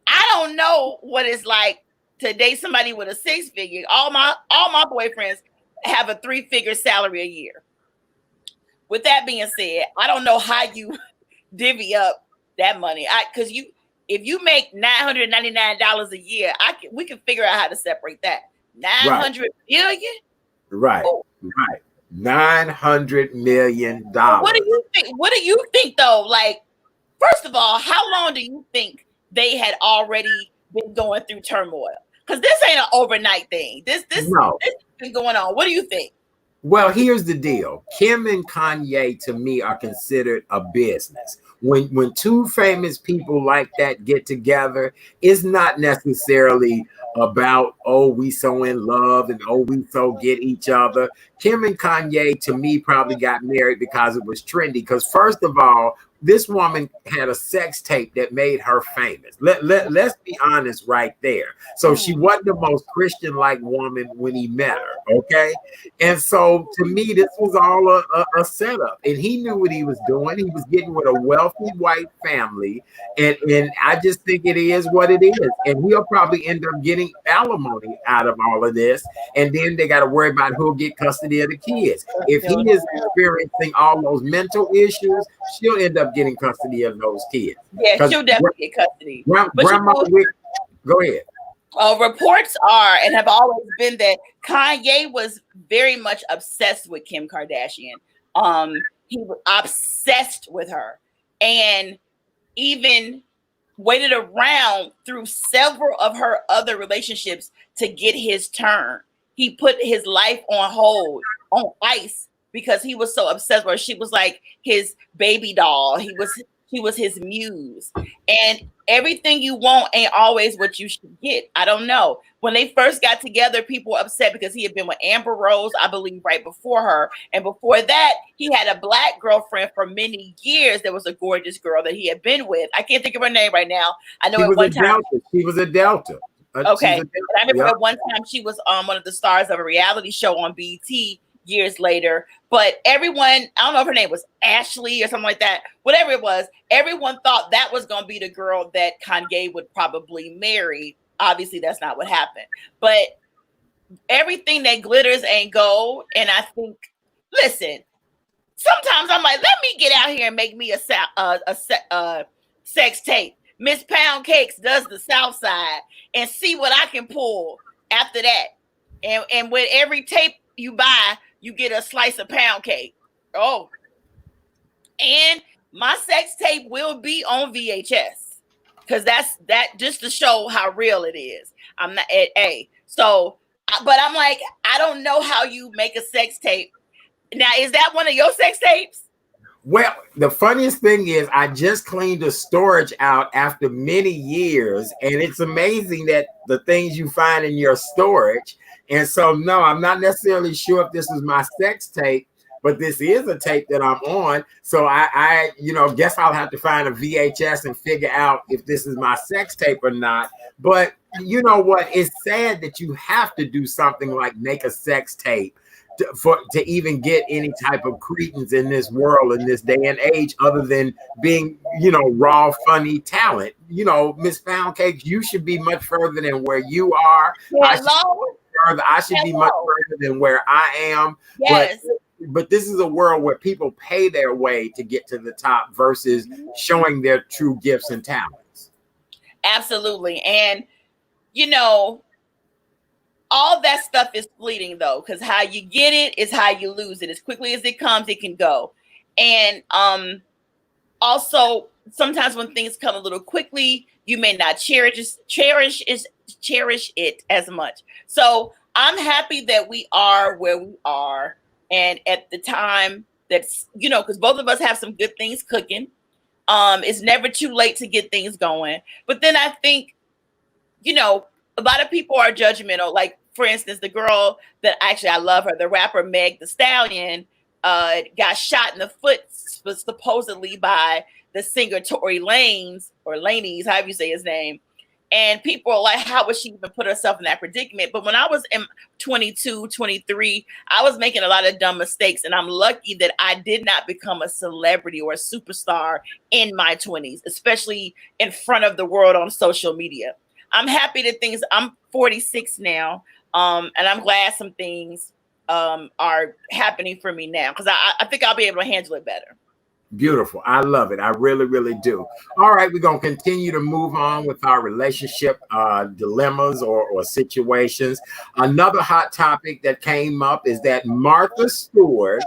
I don't know what it's like to date somebody with a 6-figure. All my boyfriends have a 3-figure salary a year. With that being said, I don't know how you divvy up that money. Because if you make $999 a year, we can figure out how to separate that. 900 million? Right. Oh. Right. $900 million. What do you think? What do you think though? Like, first of all, how long do you think they had already been going through turmoil? Because this ain't an overnight thing. This has been going on. What do you think? Well, here's the deal. Kim and Kanye, to me, are considered a business. When two famous people like that get together, it's not necessarily about, oh, we so in love and oh, we so get each other. Kim and Kanye, to me, probably got married because it was trendy. Because first of all, this woman had a sex tape that made her famous. Let's be honest right there. So she wasn't the most Christian-like woman when he met her, okay? And so to me, this was all a setup. And he knew what he was doing. He was getting with a wealthy white family. And I just think it is what it is. And he'll probably end up getting alimony out of all of this. And then they got to worry about who'll get custody of the kids. If he is experiencing all those mental issues, she'll end up getting custody of those kids. Yeah, she'll definitely get custody. Grandma, go ahead. Reports are and have always been that Kanye was very much obsessed with Kim Kardashian. He was obsessed with her, and even waited around through several of her other relationships to get his turn. He put his life on hold, on ice, because he was so obsessed with her. She was like his baby doll. He was his muse. And everything you want ain't always what you should get. I don't know. When they first got together, people were upset because he had been with Amber Rose, I believe, right before her. And before that, he had a black girlfriend for many years. There was a gorgeous girl that he had been with. I can't think of her name right now. I know at one time. She was a Delta. Okay. I remember at one time she was one of the stars of a reality show on BET years later. But everyone, I don't know if her name was Ashley or something like that, whatever it was, everyone thought that was going to be the girl that Kanye would probably marry. Obviously, that's not what happened. But everything that glitters ain't gold. And I think, listen, sometimes I'm like, let me get out here and make me a sex tape. Miss Pound Cakes does the South Side and see what I can pull after that. And with every tape you buy, you get a slice of pound cake. Oh, and my sex tape will be on VHS because that just to show how real it is. I'm not at A. So, but I'm like, I don't know how you make a sex tape. Now, is that one of your sex tapes? Well, the funniest thing is I just cleaned the storage out after many years, and it's amazing that the things you find in your storage. And so, no, I'm not necessarily sure if this is my sex tape, but this is a tape that I'm on. So I guess I'll have to find a VHS and figure out if this is my sex tape or not. But you know what? It's sad that you have to do something like make a sex tape to even get any type of credence in this world, in this day and age, other than being, raw, funny talent. Miss Pound Cakes, you should be much further than where you are. I should be much further than where I am. Yes. But this is a world where people pay their way to get to the top versus showing their true gifts and talents. Absolutely. And, all that stuff is fleeting, though, because how you get it is how you lose it. As quickly as it comes, it can go. And also, sometimes when things come a little quickly, you may not cherish it as much. So I'm happy that we are where we are. And at the time that's, because both of us have some good things cooking. It's never too late to get things going. But then I think, a lot of people are judgmental. Like, for instance, the girl that I love her, the rapper Meg Thee Stallion, got shot in the foot supposedly by the singer Tory Lanez, or Lanez, however you say his name. And people are like, how would she even put herself in that predicament? But when I was in 22, 23, I was making a lot of dumb mistakes. And I'm lucky that I did not become a celebrity or a superstar in my 20s, especially in front of the world on social media. I'm happy that I'm 46 now. And I'm glad some things are happening for me now, because I think I'll be able to handle it better. Beautiful. I love it. I really, really do. All right. We're going to continue to move on with our relationship dilemmas or situations. Another hot topic that came up is that Martha Stewart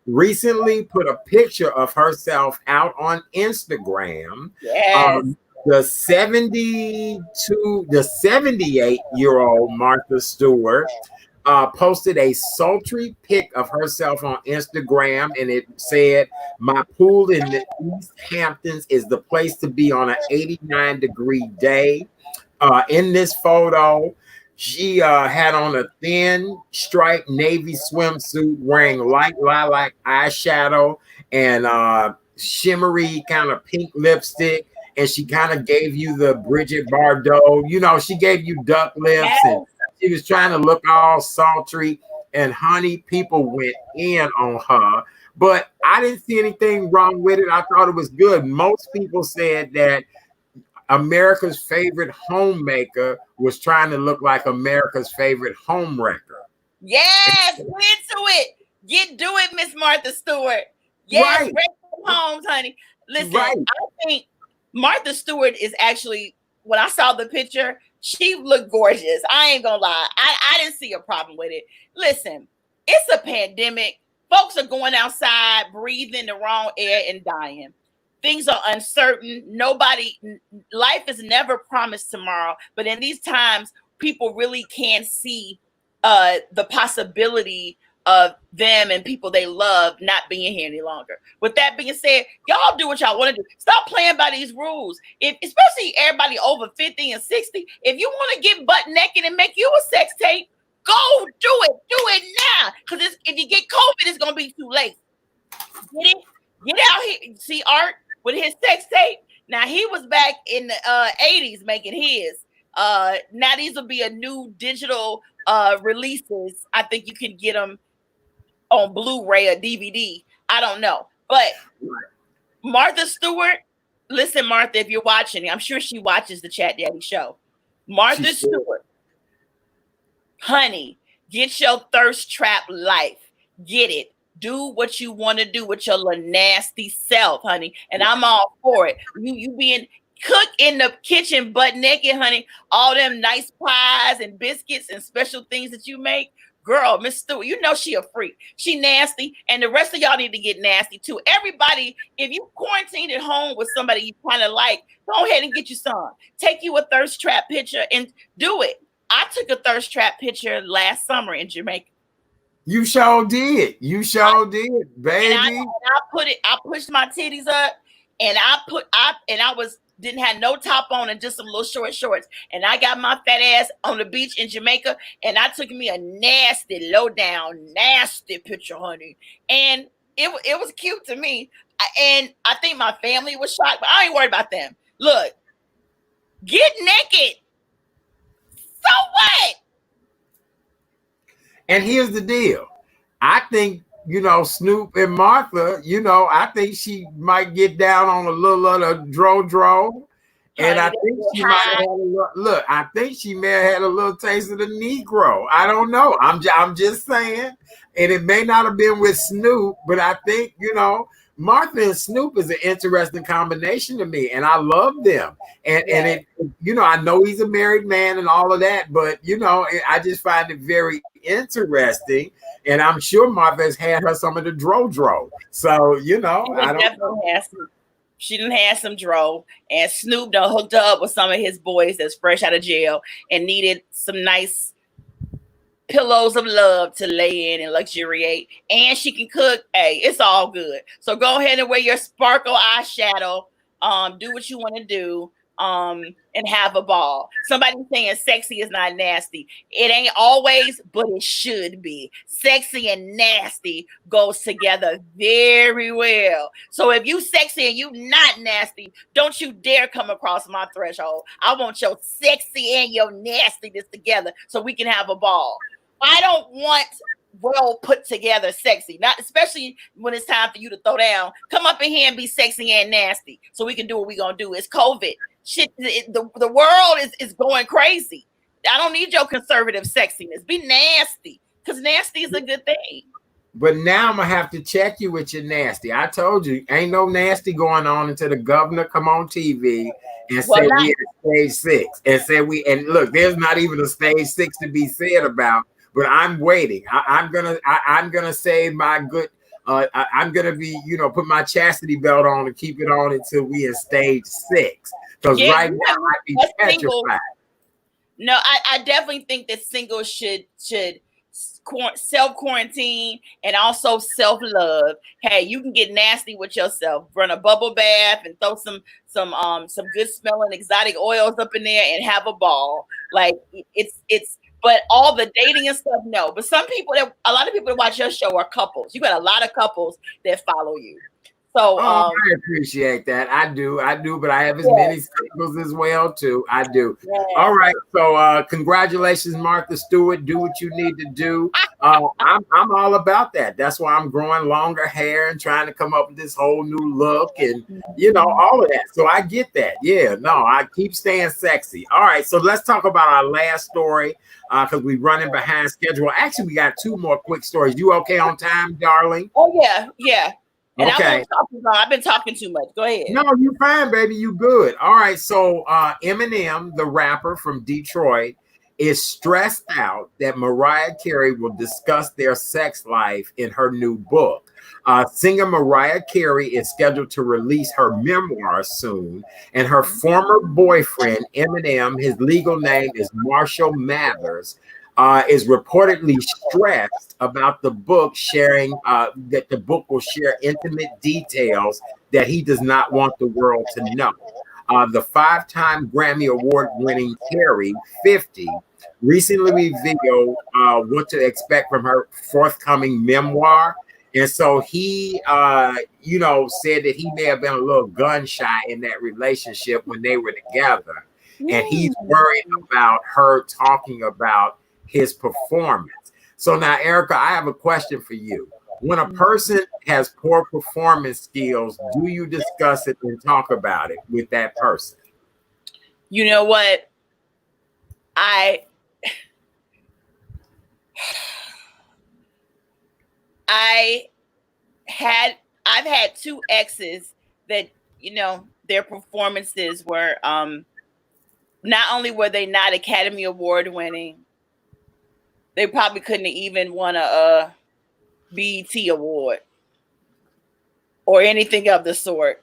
recently put a picture of herself out on Instagram. Yes. The 78-year-old Martha Stewart posted a sultry pic of herself on Instagram, and it said, "My pool in the East Hamptons is the place to be on an 89-degree day." In this photo, She had on a thin striped navy swimsuit, wearing light lilac eyeshadow and shimmery kind of pink lipstick. And she kind of gave you the Bridget Bardot, you know, she gave you duck lips, Yes. and she was trying to look all sultry. And honey, people went in on her. But I didn't see anything wrong with it. I thought it was good. Most people said that America's favorite homemaker was trying to look like America's favorite homewrecker. Yes, get into it. Do it, Miss Martha Stewart. Yes, Right. wreck them homes, honey. Listen, Right. I think Martha Stewart is actually, when I saw the picture, she looked gorgeous. I ain't gonna lie. I didn't see a problem with it. Listen, it's a pandemic. Folks are going outside, breathing the wrong air and dying. Things are uncertain. Life is never promised tomorrow. But in these times, people really can see the possibility of them and people they love not being here any longer. With that being said, y'all do what y'all want to do. Stop playing by these rules. Especially everybody over 50 and 60, if you want to get butt naked and make you a sex tape, go do it. Do it now. Because if you get COVID, it's going to be too late. Get it? Get out here. See Art with his sex tape? Now, he was back in the 80s making his. Now, these will be a new digital releases. I think you can get them on Blu-ray or DVD. I don't know. But Martha Stewart, listen, Martha, if you're watching, I'm sure she watches the Chat Daddy show. Martha Stewart, honey, get your thirst trap life. Get it. Do what you want to do with your little nasty self, honey. And I'm all for it. You being cook in the kitchen butt naked, honey. All them nice pies and biscuits and special things that you make. Girl, Miss Stewart, you know she a freak. She nasty, and the rest of y'all need to get nasty too. Everybody, if you quarantined at home with somebody you kind of like, go ahead and get you some. Take you a thirst trap picture and do it. I took a thirst trap picture last summer in Jamaica. You sure did. You sure did, baby. And I pushed my titties up, and I didn't have no top on and just some little short shorts. And I got my fat ass on the beach in Jamaica, and I took me a nasty, low down, nasty picture, honey. And it was cute to me. And I think my family was shocked, but I ain't worried about them. Look, get naked. So what? And here's the deal. I think, Snoop and Martha, I think she might get down on a little of the dro. And I think she might have had I think she may have had a little taste of the Negro. I don't know. I'm just saying. And it may not have been with Snoop, but I think, Martha and Snoop is an interesting combination to me, and I love them. And it, I know he's a married man and all of that, but I just find it very interesting. And I'm sure Martha's had her some of the dro. So, I don't know. She done had some dro, and Snoop done hooked her up with some of his boys that's fresh out of jail and needed some nice pillows of love to lay in and luxuriate. And she can cook. Hey, it's all good. So go ahead and wear your sparkle eyeshadow. Do what you want to do. And have a ball. Somebody saying sexy is not nasty. It ain't always, but it should be. Sexy and nasty goes together very well. So if you sexy and you not nasty, don't you dare come across my threshold. I want your sexy and your nastiness together so we can have a ball. I don't want well put together sexy, not especially when it's time for you to throw down. Come up in here and be sexy and nasty so we can do what we gonna do. It's COVID. Shit, the world is going crazy. I don't need your conservative sexiness. Be nasty, because nasty is a good thing. But now I'm gonna have to check you with your nasty. I told you, ain't no nasty going on until the governor come on TV and say we at stage 6 and say and look, there's not even a stage 6 to be said about. But I'm waiting. I'm gonna save my good. I'm gonna be, put my chastity belt on and keep it on until we in stage 6. Because right now I'd be petrified. No, I definitely think that singles should self-quarantine and also self-love. Hey, you can get nasty with yourself. Run a bubble bath and throw some good smelling exotic oils up in there and have a ball. Like it's But all the dating and stuff, no. But a lot of people that watch your show are couples. You got a lot of couples that follow you. So I appreciate that. I do, but I have as many singles as well too. I do. Yeah. All right. So congratulations, Martha Stewart. Do what you need to do. I'm all about that. That's why I'm growing longer hair and trying to come up with this whole new look and all of that. So I get that. Yeah, no, I keep staying sexy. All right. So let's talk about our last story because we're running behind schedule. Actually, we got 2 more quick stories. You okay on time, darling? Oh yeah. And okay. I've been talking too much. Go ahead. No, you fine, baby. You good. All right. So Eminem, the rapper from Detroit, is stressed out that Mariah Carey will discuss their sex life in her new book. Singer Mariah Carey is scheduled to release her memoir soon, and her former boyfriend, Eminem, his legal name is Marshall Mathers, is reportedly stressed about the book sharing that the book will share intimate details that he does not want the world to know. The 5-time Grammy Award-winning Carey, 50, recently revealed what to expect from her forthcoming memoir. And so he, said that he may have been a little gun shy in that relationship when they were together. And he's worried about her talking about his performance. So now, Erica, I have a question for you. When a person has poor performance skills, do you discuss it and talk about it with that person? You know what? I've had 2 exes that, their performances were not only were they not Academy Award winning, they probably couldn't even won a BET award or anything of the sort.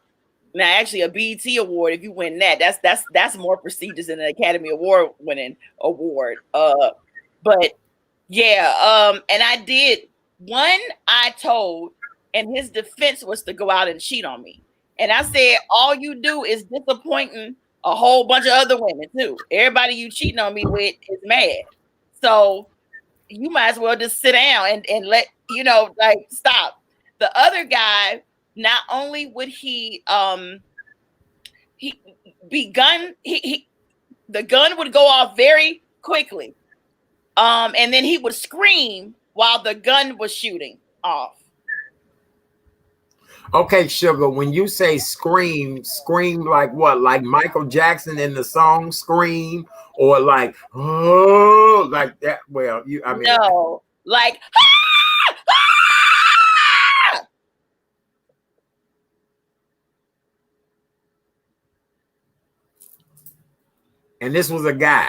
Now, actually, a BET award, if you win that's more prestigious than an Academy Award winning award. But yeah, and I did one. I told, and his defense was to go out and cheat on me. And I said, all you do is disappointing a whole bunch of other women too. Everybody you cheating on me with is mad. So you might as well just sit down and let, stop. The other guy, not only would the gun would go off very quickly. And then he would scream while the gun was shooting off. Okay, Sugar, when you say scream like what? Like Michael Jackson in the song Scream, or like, oh, like that? Well, no, like, and this was a guy.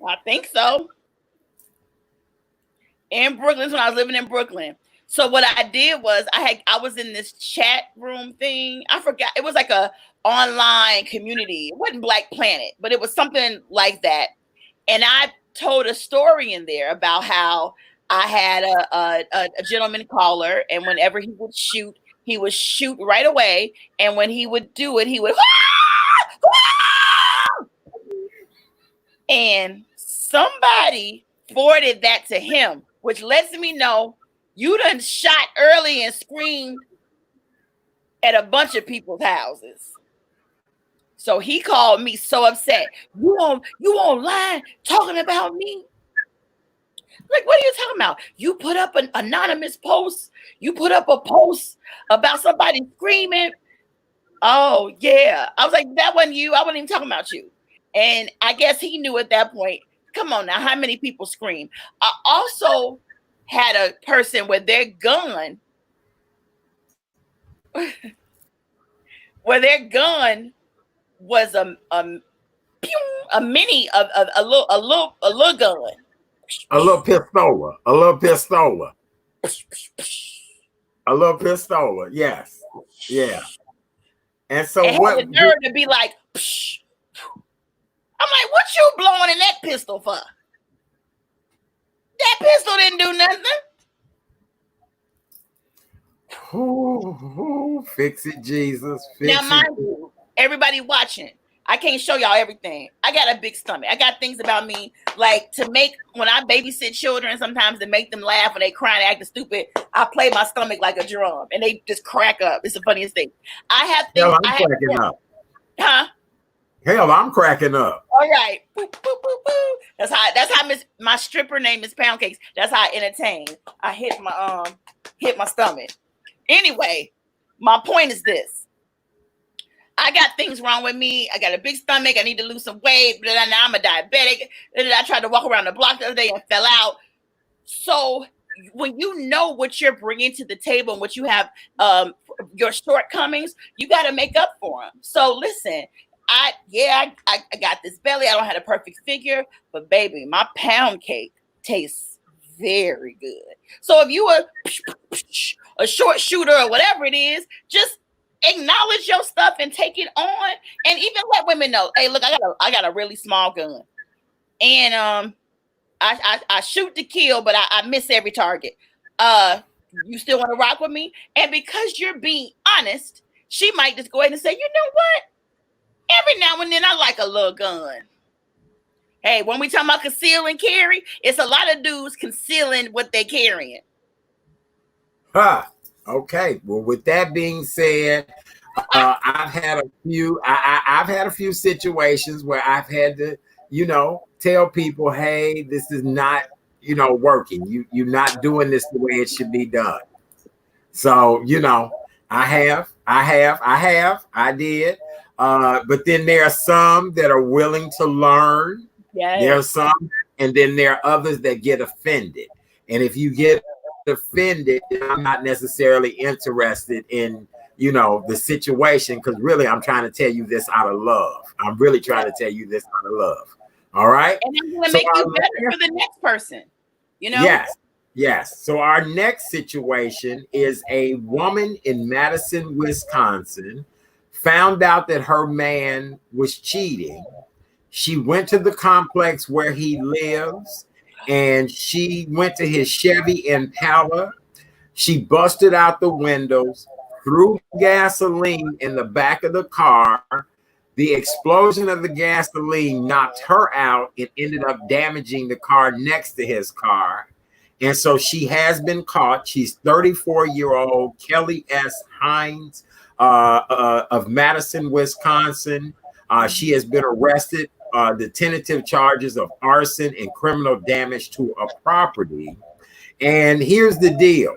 I think so. In Brooklyn, when I was living in Brooklyn. So what I did was I was in this chat room thing. I forgot. It was like a online community. It wasn't Black Planet, but it was something like that. And I told a story in there about how I had a gentleman caller, and whenever he would shoot right away. And when he would do it, he would and somebody forwarded that to him, which lets me know you done shot early and screamed at a bunch of people's houses. So he called me so upset. You online talking about me? Like, what are you talking about? You put up an anonymous post. You put up a post about somebody screaming. Oh, yeah. I was like, that wasn't you. I wasn't even talking about you. And I guess he knew at that point, come on now, how many people scream? I also had a person with their gun, was a mini of a little gun. A little pistola. A little pistola. Yes. Yeah. And so and what had the nerve to be like, psh. I'm like, what you blowing in that pistol for? That pistol didn't do nothing. Fix it, Jesus. Fix now, mind you, everybody watching, I can't show y'all everything. I got a big stomach. I got things about me like to make when I babysit children. Sometimes to make them laugh when they cry and acting stupid. I play my stomach like a drum, and they just crack up. It's the funniest thing. I have things. Hell, I'm cracking up. Huh? Hell, I'm cracking up. All right. Boop, boop, boop, boop. That's how my stripper name is Pound Cakes. That's how I entertain. I hit my stomach. Anyway, my point is this. I got things wrong with me. I got a big stomach. I need to lose some weight. Now I'm a diabetic. I tried to walk around the block the other day and fell out. So when you know what you're bringing to the table and what you have, your shortcomings, you got to make up for them. So listen, I got this belly. I don't have a perfect figure, but baby, my pound cake tastes very good. So if you are a short shooter or whatever it is, just acknowledge your stuff and take it on, and even let women know, hey, look, I got a really small gun, and I shoot to kill, but I miss every target. You still want to rock with me? And because you're being honest, she might just go ahead and say, you know what? Every now and then I like a little gun. Hey, when we talking about conceal and carry, it's a lot of dudes concealing what they're carrying. Okay. Well, with that being said, I've had a few situations where I've had to, tell people, hey, this is not, working. You're not doing this the way it should be done. So, I did. But then there are some that are willing to learn. Yes. There are some, and then there are others that get offended. And if you get offended, I'm not necessarily interested in, the situation, because really I'm trying to tell you this out of love. I'm really trying to tell you this out of love. All right. And I'm going to make you better for the next person. Yes. So our next situation is a woman in Madison, Wisconsin, found out that her man was cheating. She went to the complex where he lives, and she went to his Chevy Impala. She busted out the windows, threw gasoline in the back of the car. The explosion of the gasoline knocked her out and ended up damaging the car next to his car. And so she has been caught. She's 34-year-old Kelly S. Hines of Madison, Wisconsin. She has been arrested. The tentative charges of arson and criminal damage to a property. And here's the deal.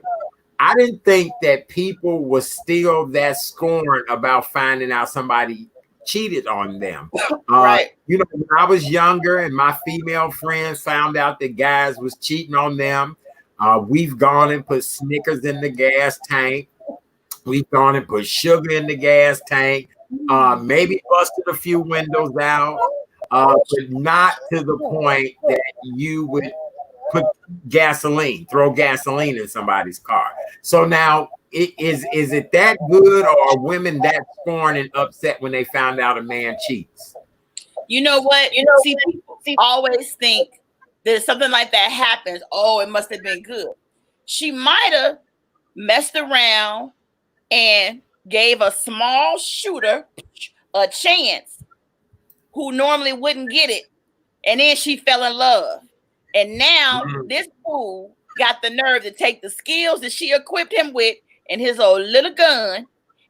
I didn't think that people were still that scorned about finding out somebody cheated on them. Right. When I was younger and my female friends found out that guys was cheating on them, we've gone and put Snickers in the gas tank. We've gone and put sugar in the gas tank. Maybe busted a few windows out, but not to the point that you would throw gasoline in somebody's car. So now, is it that good, or are women that scorned and upset when they found out a man cheats? You know what? See, people always think that something like that happens. Oh, it must have been good. She might have messed around and gave a small shooter a chance who normally wouldn't get it. And then she fell in love. And now this fool got the nerve to take the skills that she equipped him with and his old little gun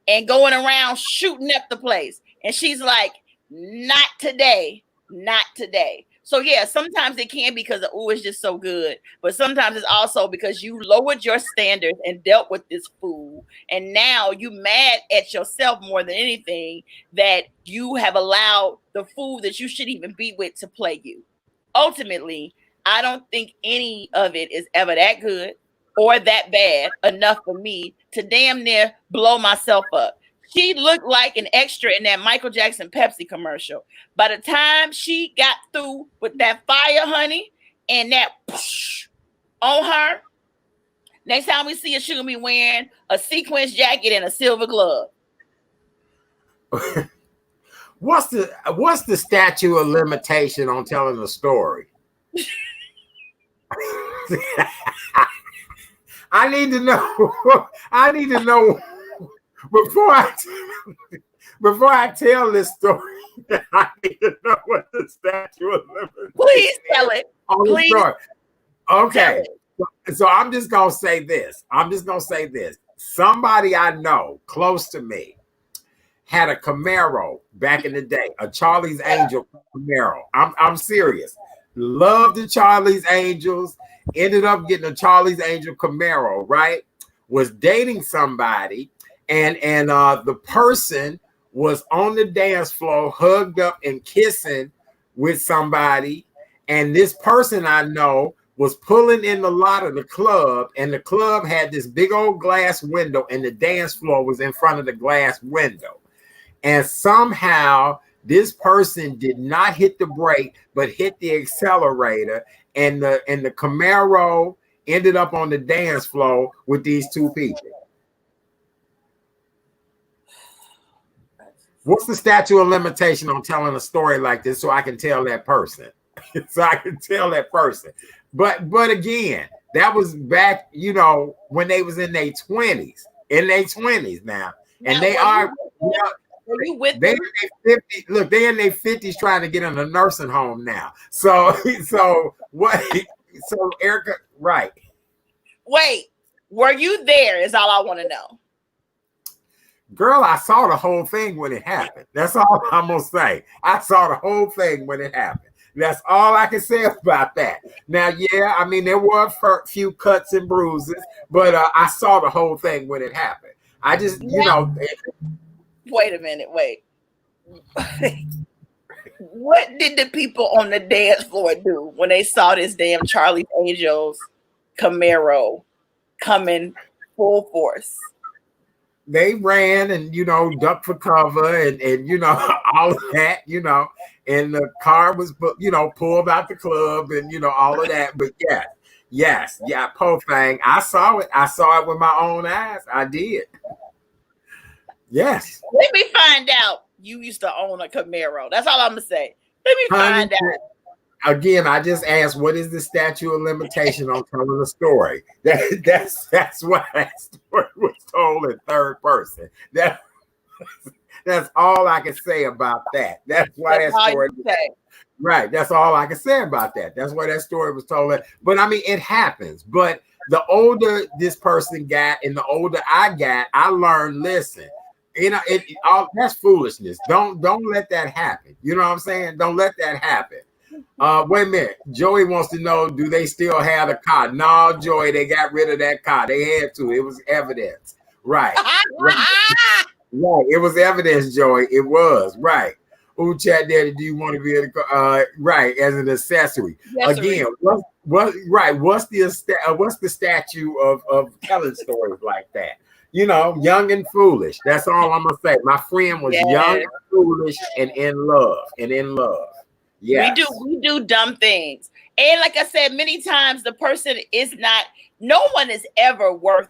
and going around shooting up the place. And she's like, not today, not today. So yeah, sometimes it can be because it's just so good. But sometimes it's also because you lowered your standards and dealt with this fool. And now you mad at yourself more than anything that you have allowed the fool that you shouldn't even be with to play you. Ultimately, I don't think any of it is ever that good or that bad enough for me to damn near blow myself up. She looked like an extra in that Michael Jackson Pepsi commercial. By the time she got through with that fire, honey, and that on her, next time we see her, she's gonna be wearing a sequins jacket and a silver glove. What's the statute of limitation on telling a story? I need to know. I need to know before before I tell this story, I need to know what the statute of limitations Please tell it. on the Please story. tell Okay. it. So I'm just gonna say this. Somebody I know close to me had a Camaro back in the day, a Charlie's Angel Camaro. I'm serious. Loved the Charlie's Angels. Ended up getting a Charlie's Angel Camaro. Right? Was dating somebody, and the person was on the dance floor, hugged up and kissing with somebody, and this person I know was pulling in the lot of the club, and the club had this big old glass window, and the dance floor was in front of the glass window. And somehow this person did not hit the brake, but hit the accelerator, and the Camaro ended up on the dance floor with these two people. What's the statute of limitation on telling a story like this so I can tell that person? But again, that was back, when they was in their 20s. Now. And they are you with they in their 50s. Look, they're in their 50s trying to get in a nursing home now. So what? So Erica, right? Wait, were you there? Is all I want to know. Girl, I saw the whole thing when it happened. That's all I'm gonna say. I saw the whole thing when it happened. That's all I can say about that. Now, yeah, I mean, there were a few cuts and bruises, but I saw the whole thing when it happened. I just, Wait a minute, wait. What did the people on the dance floor do when they saw this damn Charlie's Angels Camaro coming full force? They ran and, ducked for cover and all of that, and the car was, pulled out the club and, all of that. But yes, poor thing. I saw it with my own eyes. I did. Yes. Let me find out you used to own a Camaro. That's all I'm going to say. Let me find out. Again, I just asked, what is the statute of limitation on telling a story? That's why that story was told in third person. That's all I can say about that. That's why that story. Right. That's all I can say about that. That's why that story was told. But I mean, it happens. But the older this person got and the older I got, I learned, listen, that's foolishness. Don't let that happen. You know what I'm saying? Don't let that happen. Wait a minute. Joey wants to know, do they still have the car? No, Joey, they got rid of that car. They had to. It was evidence. Right. Right. It was evidence, Joey. It was. Right. Ooh, Chat Daddy, do you want to be able to, right, as an accessory? Again, what's the statute of telling stories like that? Young and foolish. That's all I'm gonna say. My friend was young and foolish and in love. Yeah, we do dumb things, and like I said many times, the person is not. No one is ever worth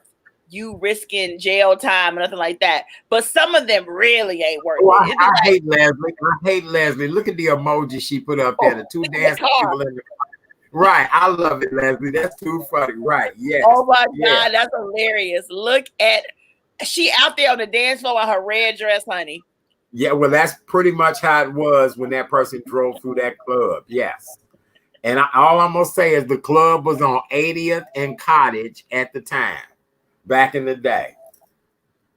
you risking jail time or nothing like that. But some of them really ain't worth it. I hate Leslie. I hate Leslie. Look at the emoji she put up there. The two dancing people in the car. Right. I love it, Leslie. That's too funny. Right. Yes. Oh my God, that's hilarious. Look at she out there on the dance floor in her red dress, honey. Yeah, well, that's pretty much how it was when that person drove through that club. Yes. And all I'm going to say is the club was on 80th and Cottage at the time, back in the day.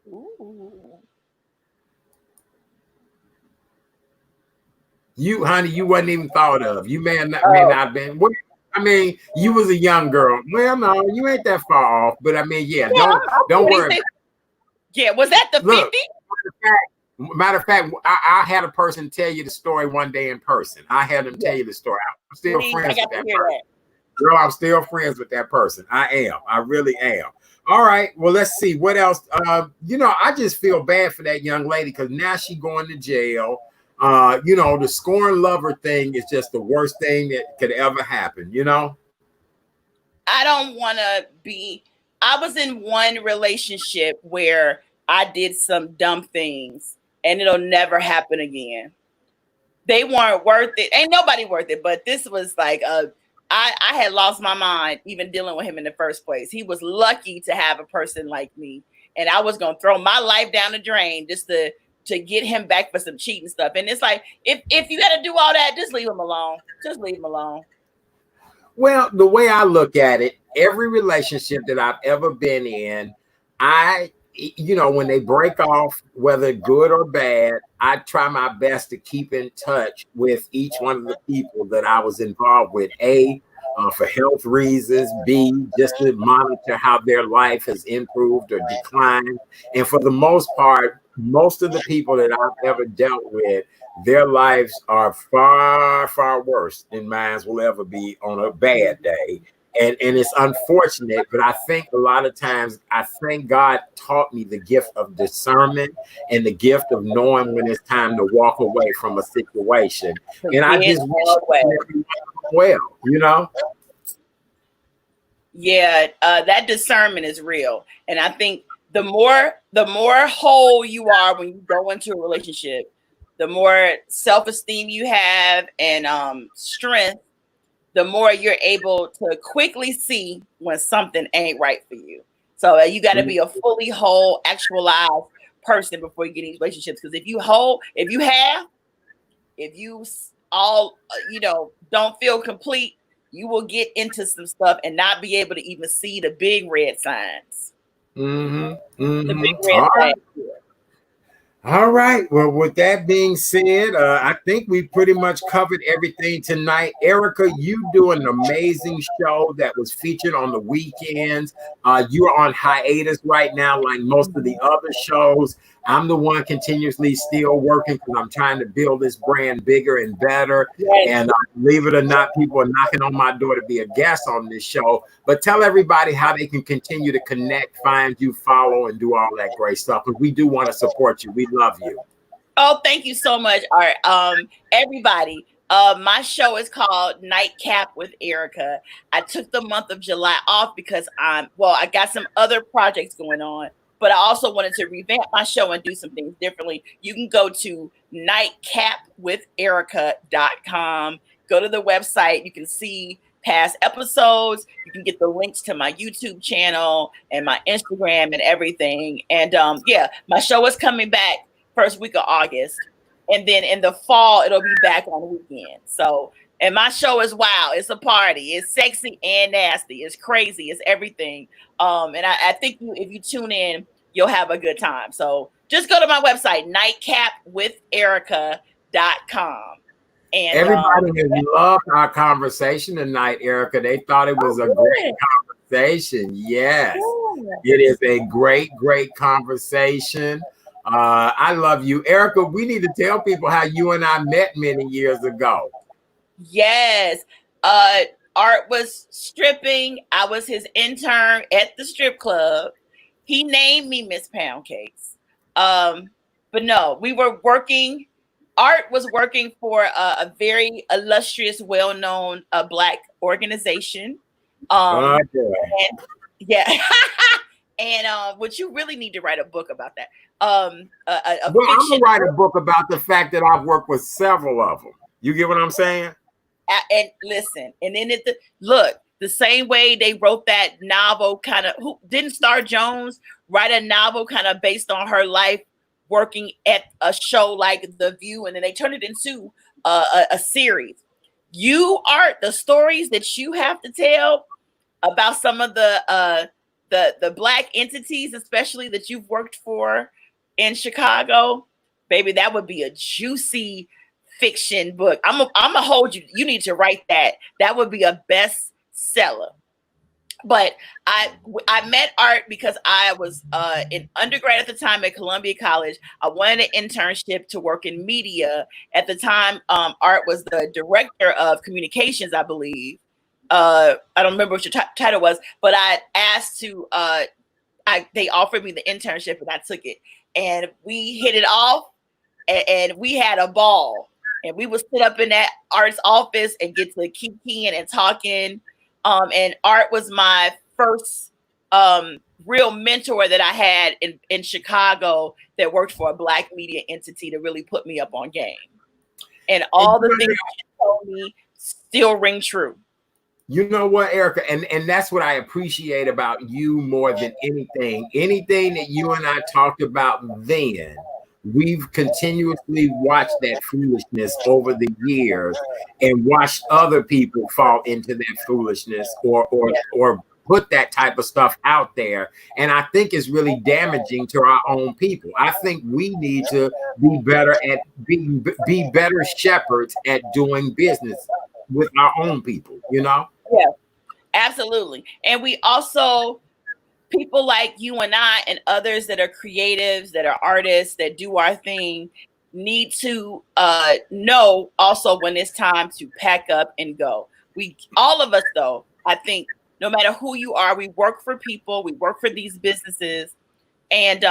Ooh. You, honey, you wasn't even thought of. You may not have been. I mean, you was a young girl. Well, no, you ain't that far off. But I mean, don't worry. Yeah, was that the 50? Matter of fact, I had a person tell you the story one day in person. I had them tell you the story. I'm still friends with that person. Girl, I'm still friends with that person. I am. I really am. All right. Well, let's see. What else? I just feel bad for that young lady because now she's going to jail. The scorn lover thing is just the worst thing that could ever happen, I don't want to be. I was in one relationship where I did some dumb things and it'll never happen again. They weren't worth it. Ain't nobody worth it. But this was like I had lost my mind even dealing with him in the first place. He was lucky to have a person like me. And I was going to throw my life down the drain just to to get him back for some cheating stuff. And it's like, if you got to do all that, just leave him alone. Just leave him alone. Well, the way I look at it, every relationship that I've ever been in, when they break off, whether good or bad, I try my best to keep in touch with each one of the people that I was involved with. For health reasons. B, just to monitor how their life has improved or declined. And for the most part, most of the people that I've ever dealt with, their lives are far, far worse than mine will ever be on a bad day. And it's unfortunate, but I think a lot of times, I think God taught me the gift of discernment and the gift of knowing when it's time to walk away from a situation. And I just wish everyone well, Yeah, that discernment is real. And I think the more whole you are when you go into a relationship, the more self-esteem you have and strength, the more you're able to quickly see when something ain't right for you. So you got to be a fully whole, actualized person before you get in these relationships. Because if you all, don't feel complete, you will get into some stuff and not be able to even see the big red signs. The big red flags. All right. Well, with that being said, I think we pretty much covered everything tonight. Erica, you do an amazing show that was featured on the weekends. You're on hiatus right now, like most of the other shows. I'm the one continuously still working because I'm trying to build this brand bigger and better. Yes. And believe it or not, people are knocking on my door to be a guest on this show. But tell everybody how they can continue to connect, find you, follow, and do all that great stuff. Because we do want to support you. We love you. Oh, thank you so much, Art. Everybody, my show is called Nightcap with Erica. I took the month of July off because I got some other projects going on. But I also wanted to revamp my show and do some things differently. You can go to nightcapwitherica.com. Go to the website. You can see past episodes. You can get the links to my YouTube channel and my Instagram and everything. And my show is coming back first week of August. And then in the fall, it'll be back on the weekend. So, and my show is wild. It's a party. It's sexy and nasty. It's crazy. It's everything. And I think if you tune in, you'll have a good time. So just go to my website, nightcapwitherica.com. And everybody has loved our conversation tonight, Erica. They thought it was a great conversation. Yes, it is a great, great conversation. I love you, Erica. We need to tell people how you and I met many years ago. Yes. Art was stripping. I was his intern at the strip club. He named me Miss Pound Cakes. But no, we were working. Art was working for a very illustrious, well-known Black organization. And which you really need to write a book about that. I'm gonna write a book about the fact that I've worked with several of them. You get what I'm saying? And listen, and then the same way they wrote that novel, kind of, who didn't Star Jones write a novel kind of based on her life working at a show like The View, and then they turned it into a series. The stories that you have to tell about some of the Black entities, especially that you've worked for in Chicago, baby, that would be a juicy fiction book. I'm gonna hold you. You need to write that. That would be a bestseller. But I met Art because I was in undergrad at the time at Columbia College. I wanted an internship to work in media. At the time, Art was the director of communications, I believe. I don't remember what your title was, but I asked to. They offered me the internship, and I took it. And we hit it off, and we had a ball. And we would sit up in that Art's office and get to keep keying and talking. And Art was my first real mentor that I had in Chicago that worked for a Black media entity to really put me up on game. And all the things he told me still ring true. You know what, Erica? And that's what I appreciate about you more than anything. Anything that you and I talked about then we've continuously watched that foolishness over the years and watched other people fall into that foolishness or put that type of stuff out there. And I think it's really damaging to our own people. I think we need to be better at be better shepherds at doing business with our own people, you know? Yeah, absolutely. And we also, people like you and I and others that are creatives, that are artists, that do our thing, need to know also when it's time to pack up and go. We, all of us though, I think no matter who you are, we work for people, we work for these businesses, and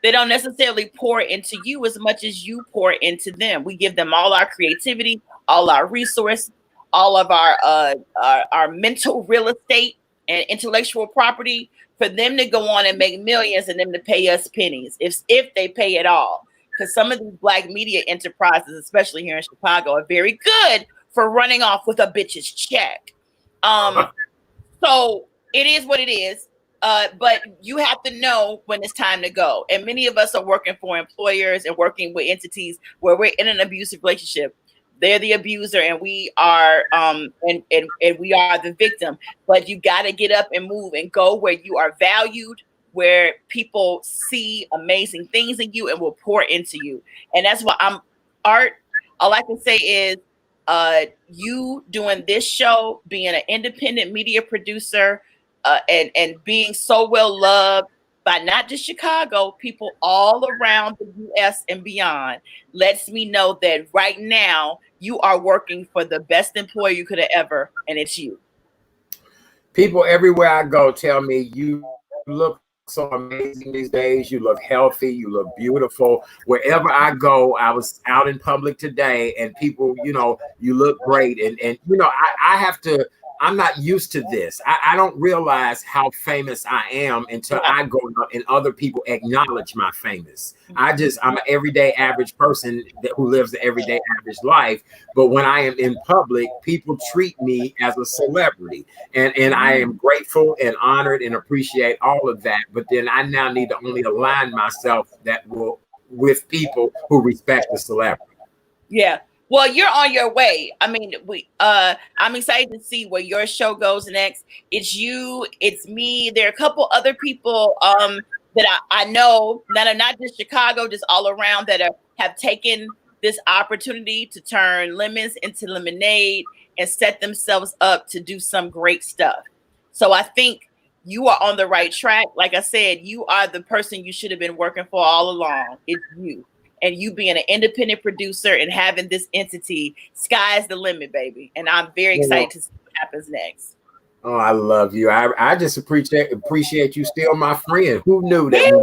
they don't necessarily pour into you as much as you pour into them. We give them all our creativity, all our resources, all of our mental real estate and intellectual property for them to go on and make millions and them to pay us pennies, if they pay at all. Because some of these Black media enterprises, especially here in Chicago, are very good for running off with a bitch's check. So it is what it is. But you have to know when it's time to go. And many of us are working for employers and working with entities where we're in an abusive relationship. They're the abuser and we are and we are the victim. But you got to get up and move and go where you are valued, where people see amazing things in you and will pour into you. And that's why I'm Art. All I can say is you doing this show, being an independent media producer, and being so well loved by not just Chicago, people all around the U.S. and beyond, lets me know that right now you are working for the best employer you could have ever, and it's you. People everywhere I go tell me you look so amazing these days. You look healthy. You look beautiful. Wherever I go, I was out in public today, and people, you know, you look great. And you know, I have to. I'm not used to this. I don't realize how famous I am until I go out and other people acknowledge my famous. I'm an everyday average person who lives the everyday average life. But when I am in public, people treat me as a celebrity. And I am grateful and honored and appreciate all of that. But then I now need to only align myself with people who respect the celebrity. Yeah. Well, you're on your way. I mean, I'm excited to see where your show goes next. It's you, it's me. There are a couple other people that I know that are not just Chicago, just all around that have taken this opportunity to turn lemons into lemonade and set themselves up to do some great stuff. So I think you are on the right track. Like I said, you are the person you should have been working for all along. It's you. And you being an independent producer and having this entity, sky's the limit, baby. And I'm very excited to see what happens next. Oh, I love you. I just appreciate you still my friend. Who knew that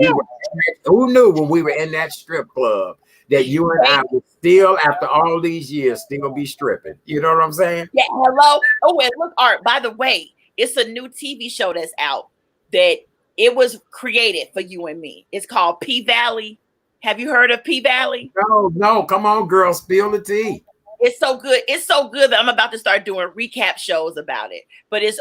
when we were in that strip club that you and I would still, after all these years, still be stripping. You know what I'm saying? Yeah, hello. Oh, and look, Art, by the way, it's a new TV show that's out that it was created for you and me. It's called P-Valley. Have you heard of P-Valley? No. Come on, girl. Spill the tea. It's so good. It's so good that I'm about to start doing recap shows about it. But it's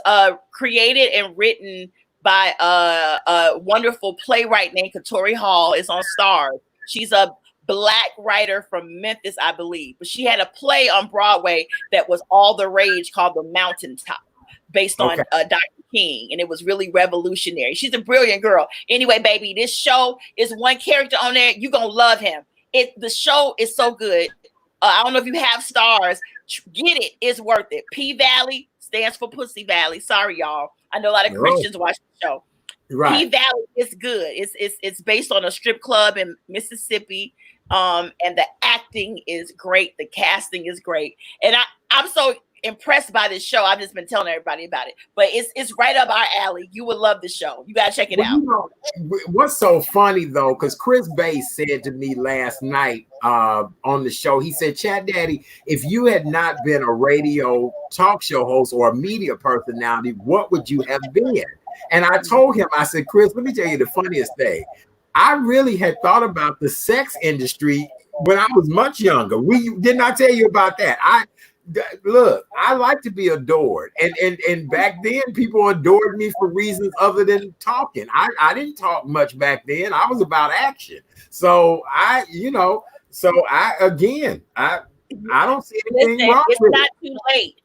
created and written by a wonderful playwright named Katori Hall. It's on Starz. She's a Black writer from Memphis, I believe. But she had a play on Broadway that was all the rage called The Mountaintop, based on Dr. King, and it was really revolutionary. She's a brilliant girl. Anyway, baby, this show is one character on there. You're gonna love him. The show is so good. I don't know if you have Stars. Get it. It's worth it. P-Valley stands for Pussy Valley. Sorry, y'all. I know a lot of Christians watch the show. Right. P-Valley is good. It's based on a strip club in Mississippi. And the acting is great. The casting is great. And I'm so impressed by this show. I've just been telling everybody about it, but it's right up our alley. You would love the show. You gotta check it out. You know, what's so funny though, because Chris Bass said to me last night on the show, he said, Chat Daddy, if you had not been a radio talk show host or a media personality, what would you have been? And I told him, I said, Chris, let me tell you the funniest thing. I really had thought about the sex industry when I was much younger. Didn't I tell you about that? Look, I like to be adored, and back then people adored me for reasons other than talking. I didn't talk much back then. I was about action. So I don't see anything Listen, wrong it's with not it. too late.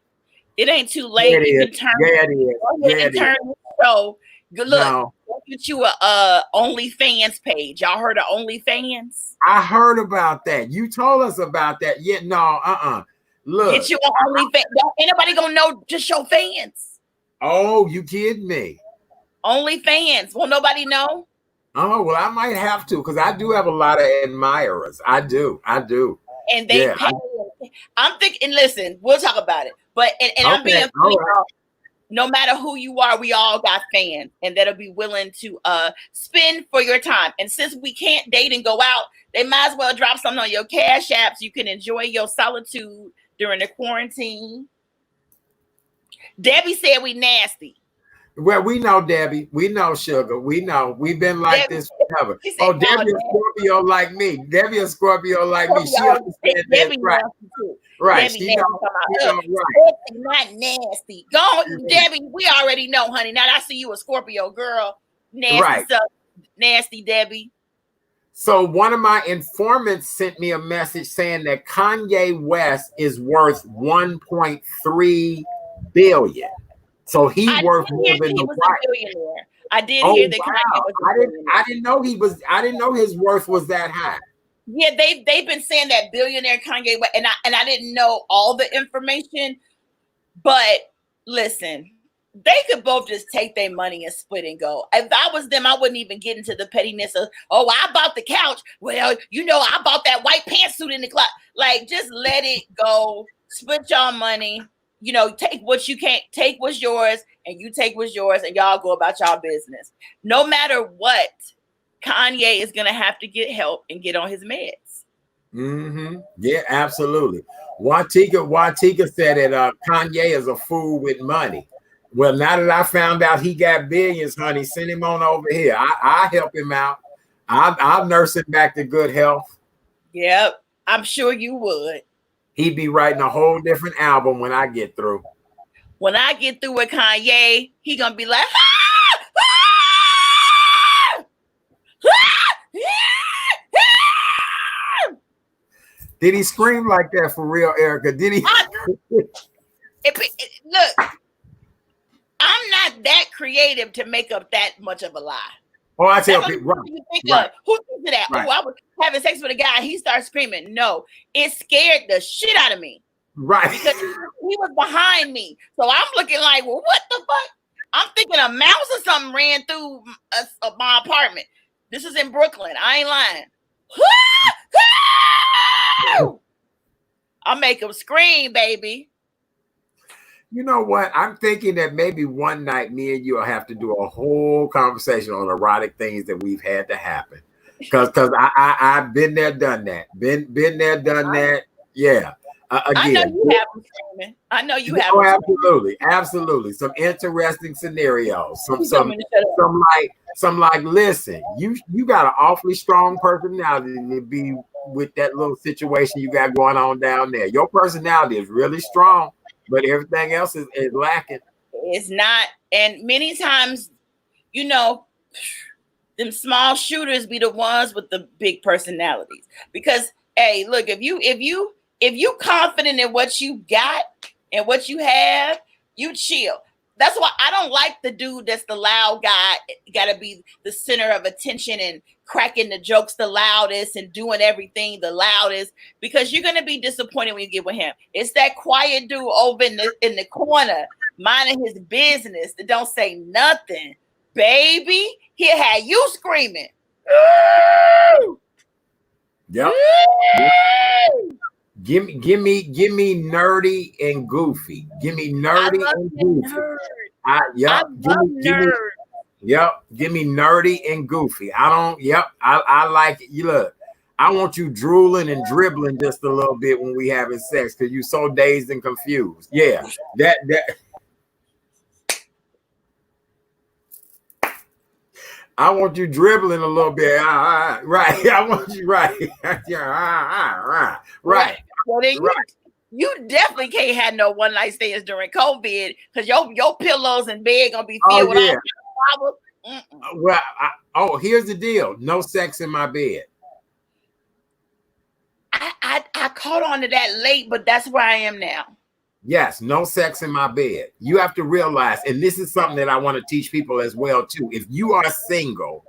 It ain't too Yeah, late. it You is. can turn. Yeah, it is. Go Yeah, ahead and it is. turn the show. Good look. No, Go get you a OnlyFans page. Y'all heard of OnlyFans? I heard about that. You told us about that. Yeah, no, Get Look. you an OnlyFans. Ain't nobody gonna know. Just show fans. Oh, you kidding me? OnlyFans. Won't nobody know? Oh, well, I might have to because I do have a lot of admirers. I do. And they Yeah. pay. I'm thinking. Listen, we'll talk about it. But and I'm being Okay. All clear. right. No matter who you are, we all got fans, and that'll be willing to spend for your time. And since we can't date and go out, they might as well drop something on your Cash Apps. You can enjoy your solitude during the quarantine. Debbie said we nasty. Well, we know, Debbie. We know, Sugar. We know. We've been like Debbie, this forever. she said, Oh, no, Debbie a Scorpio like me. Debbie a Scorpio like me. She understands that. Debbie Right. nasty too. Right. Debbie She nasty. knows. Right. Not nasty. Go on, Debbie. We already know, honey. Now I see you a Scorpio girl. Nasty Right. stuff. Nasty Debbie. So one of my informants sent me a message saying that Kanye West is worth 1.3 billion. So he's worth more than the wife. Billionaire. I did hear that. Wow. I didn't know he was. I didn't know his worth was that high. Yeah, they've been saying that billionaire Kanye West, and I didn't know all the information. But listen, they could both just take their money and split and go. If I was them, I wouldn't even get into the pettiness of, oh, I bought the couch. Well, I bought that white pantsuit in the club. Like, just let it go. Split y'all money. Take what you can't, take what's yours, and you take what's yours, and y'all go about y'all business. No matter what, Kanye is gonna have to get help and get on his meds. Mm-hmm. Yeah, absolutely. Watika said that Kanye is a fool with money. Well, now that I found out he got billions, honey, send him on over here. I help him out. I'll nurse him back to good health. Yep, I'm sure you would. He'd be writing a whole different album when I get through. When I get through with Kanye, he gonna be like, Did he scream like that for real, Erica? Did he? Look, I'm not that creative to make up that much of a lie. Oh, I tell people, right. Who thinks of that? Right. Oh, I was having sex with a guy, he starts screaming. No, it scared the shit out of me. Right. Because he was behind me. So I'm looking like, well, what the fuck? I'm thinking a mouse or something ran through my apartment. This is in Brooklyn. I ain't lying. I'll make him scream, baby. You know what? I'm thinking that maybe one night me and you will have to do a whole conversation on erotic things that we've had to happen. Because I've been there, done that. Been there, done that. Yeah. Again. I know you have them screaming. I know you have. Absolutely. Some interesting scenarios. Some like, listen, you got an awfully strong personality to be with that little situation you got going on down there. Your personality is really strong, but everything else is lacking. It's not. And many times, them small shooters be the ones with the big personalities. Because, hey, look, if you confident in what you got and what you have, you chill. That's why I don't like the dude that's the loud guy, got to be the center of attention and cracking the jokes the loudest and doing everything the loudest, because you're going to be disappointed when you get with him. It's that quiet dude over in the corner, minding his business, that don't say nothing. Baby, he'll have you screaming. Yep. Give me nerdy and goofy. Give me nerdy and goofy. Give me nerdy and goofy. I like it. You look, I want you drooling and dribbling just a little bit when we having sex because you're so dazed and confused. Yeah, that. I want you dribbling a little bit. Right. I want you right. Right. Well, then You definitely can't have no one night stands during COVID because your pillows and bed gonna be filled with all problems. Well, here's the deal: no sex in my bed. I caught on to that late, but that's where I am now. Yes, no sex in my bed. You have to realize, and this is something that I want to teach people as well too. If you are single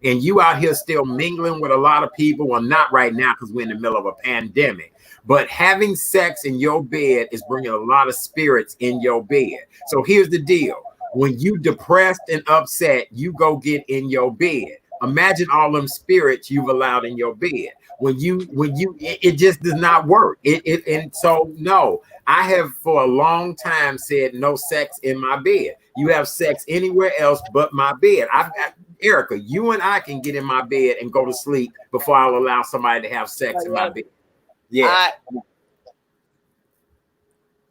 and you out here still mingling with a lot of people, well, not right now because we're in the middle of a pandemic, but having sex in your bed is bringing a lot of spirits in your bed. So here's the deal: when you depressed and upset, you go get in your bed. Imagine all them spirits you've allowed in your bed. It just does not work. And so no, I have for a long time said no sex in my bed. You have sex anywhere else but my bed. I've got Erica, you and I can get in my bed and go to sleep before I'll allow somebody to have sex in my bed. Yeah.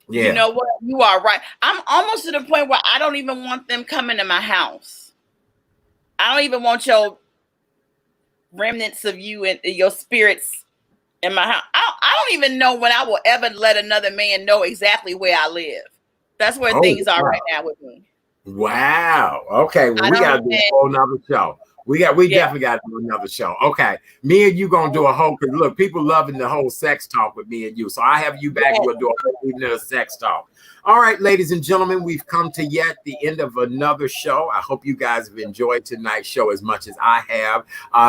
You know what? You are right. I'm almost to the point where I don't even want them coming to my house. I don't even want your remnants of you and your spirits in my house. I don't even know when I will ever let another man know exactly where I live. That's where things are right now with me. Wow. Okay. Well, we got to do a whole nother show. We definitely got to do another show. Okay. Me and you going to do a whole, because look, people loving the whole sex talk with me and you. So I have you back. We'll do a whole evening of sex talk. All right, ladies and gentlemen, we've come to yet the end of another show. I hope you guys have enjoyed tonight's show as much as I have.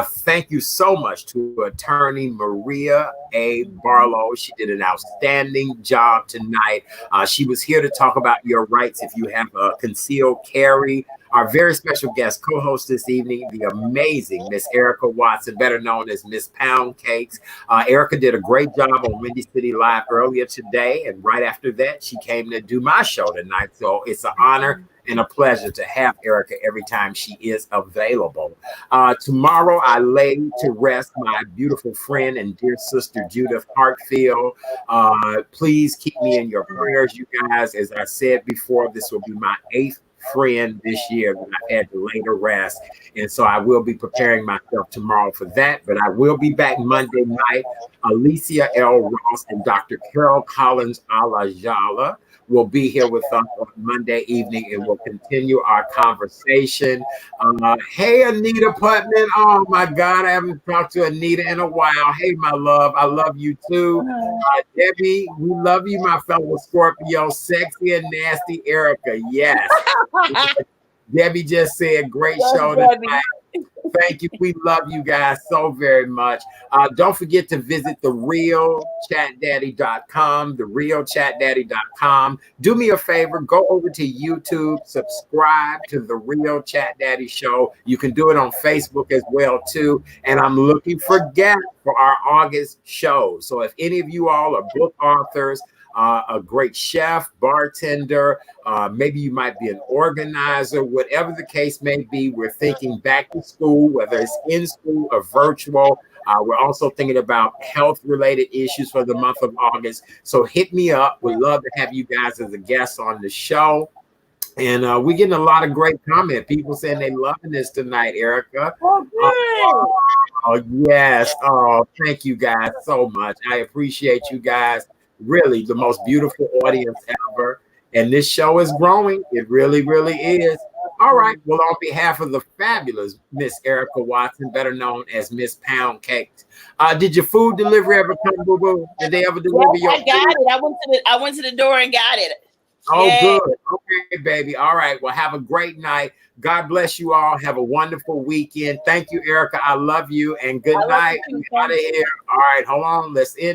Thank you so much to attorney Maria A. Barlow. She did an outstanding job tonight. She was here to talk about your rights if you have a concealed carry. Our very special guest co-host this evening, the amazing Miss Erica Watson, better known as Miss Pound Cakes. Erica did a great job on Windy City Live earlier today, and right after that, she came to do my show tonight. So it's an honor and a pleasure to have Erica every time she is available. Tomorrow, I lay to rest my beautiful friend and dear sister, Judith Hartfield. Please keep me in your prayers, you guys. As I said before, this will be my 8th friend this year that I had to lay to rest, and so I will be preparing myself tomorrow for that, but I will be back Monday night. Alicia L. Ross and Dr. Carol Collins Alajala will be here with us on Monday evening, and we'll continue our conversation. Hey, Anita Putman. Oh my God, I haven't talked to Anita in a while. Hey, my love, I love you too. Debbie, we love you, my fellow Scorpio. Sexy and nasty Erica. Yes. Debbie just said, great show tonight. Thank you. We love you guys so very much. Don't forget to visit therealchatdaddy.com, therealchatdaddy.com. Do me a favor, go over to YouTube, subscribe to The Real Chat Daddy Show. You can do it on Facebook as well, too. And I'm looking for guests for our August show. So if any of you all are book authors, a great chef, bartender, maybe you might be an organizer, whatever the case may be, we're thinking back to school, whether it's in school or virtual. We're also thinking about health-related issues for the month of August. So hit me up. We'd love to have you guys as a guest on the show. And we're getting a lot of great comment. People saying they loving this tonight, Erica. Oh, yes. Oh, thank you guys so much. I appreciate you guys. Really, the most beautiful audience ever. And this show is growing. It really, really is. All right. Well, on behalf of the fabulous Miss Erica Watson, better known as Miss Pound Cakes, did your food delivery ever come, Boo Boo? Did they ever deliver your food? I got it. I went to the door and got it. Oh, good. Okay, baby. All right. Well, have a great night. God bless you all. Have a wonderful weekend. Thank you, Erica. I love you. And good night. Out of here. All right. Hold on. Let's end.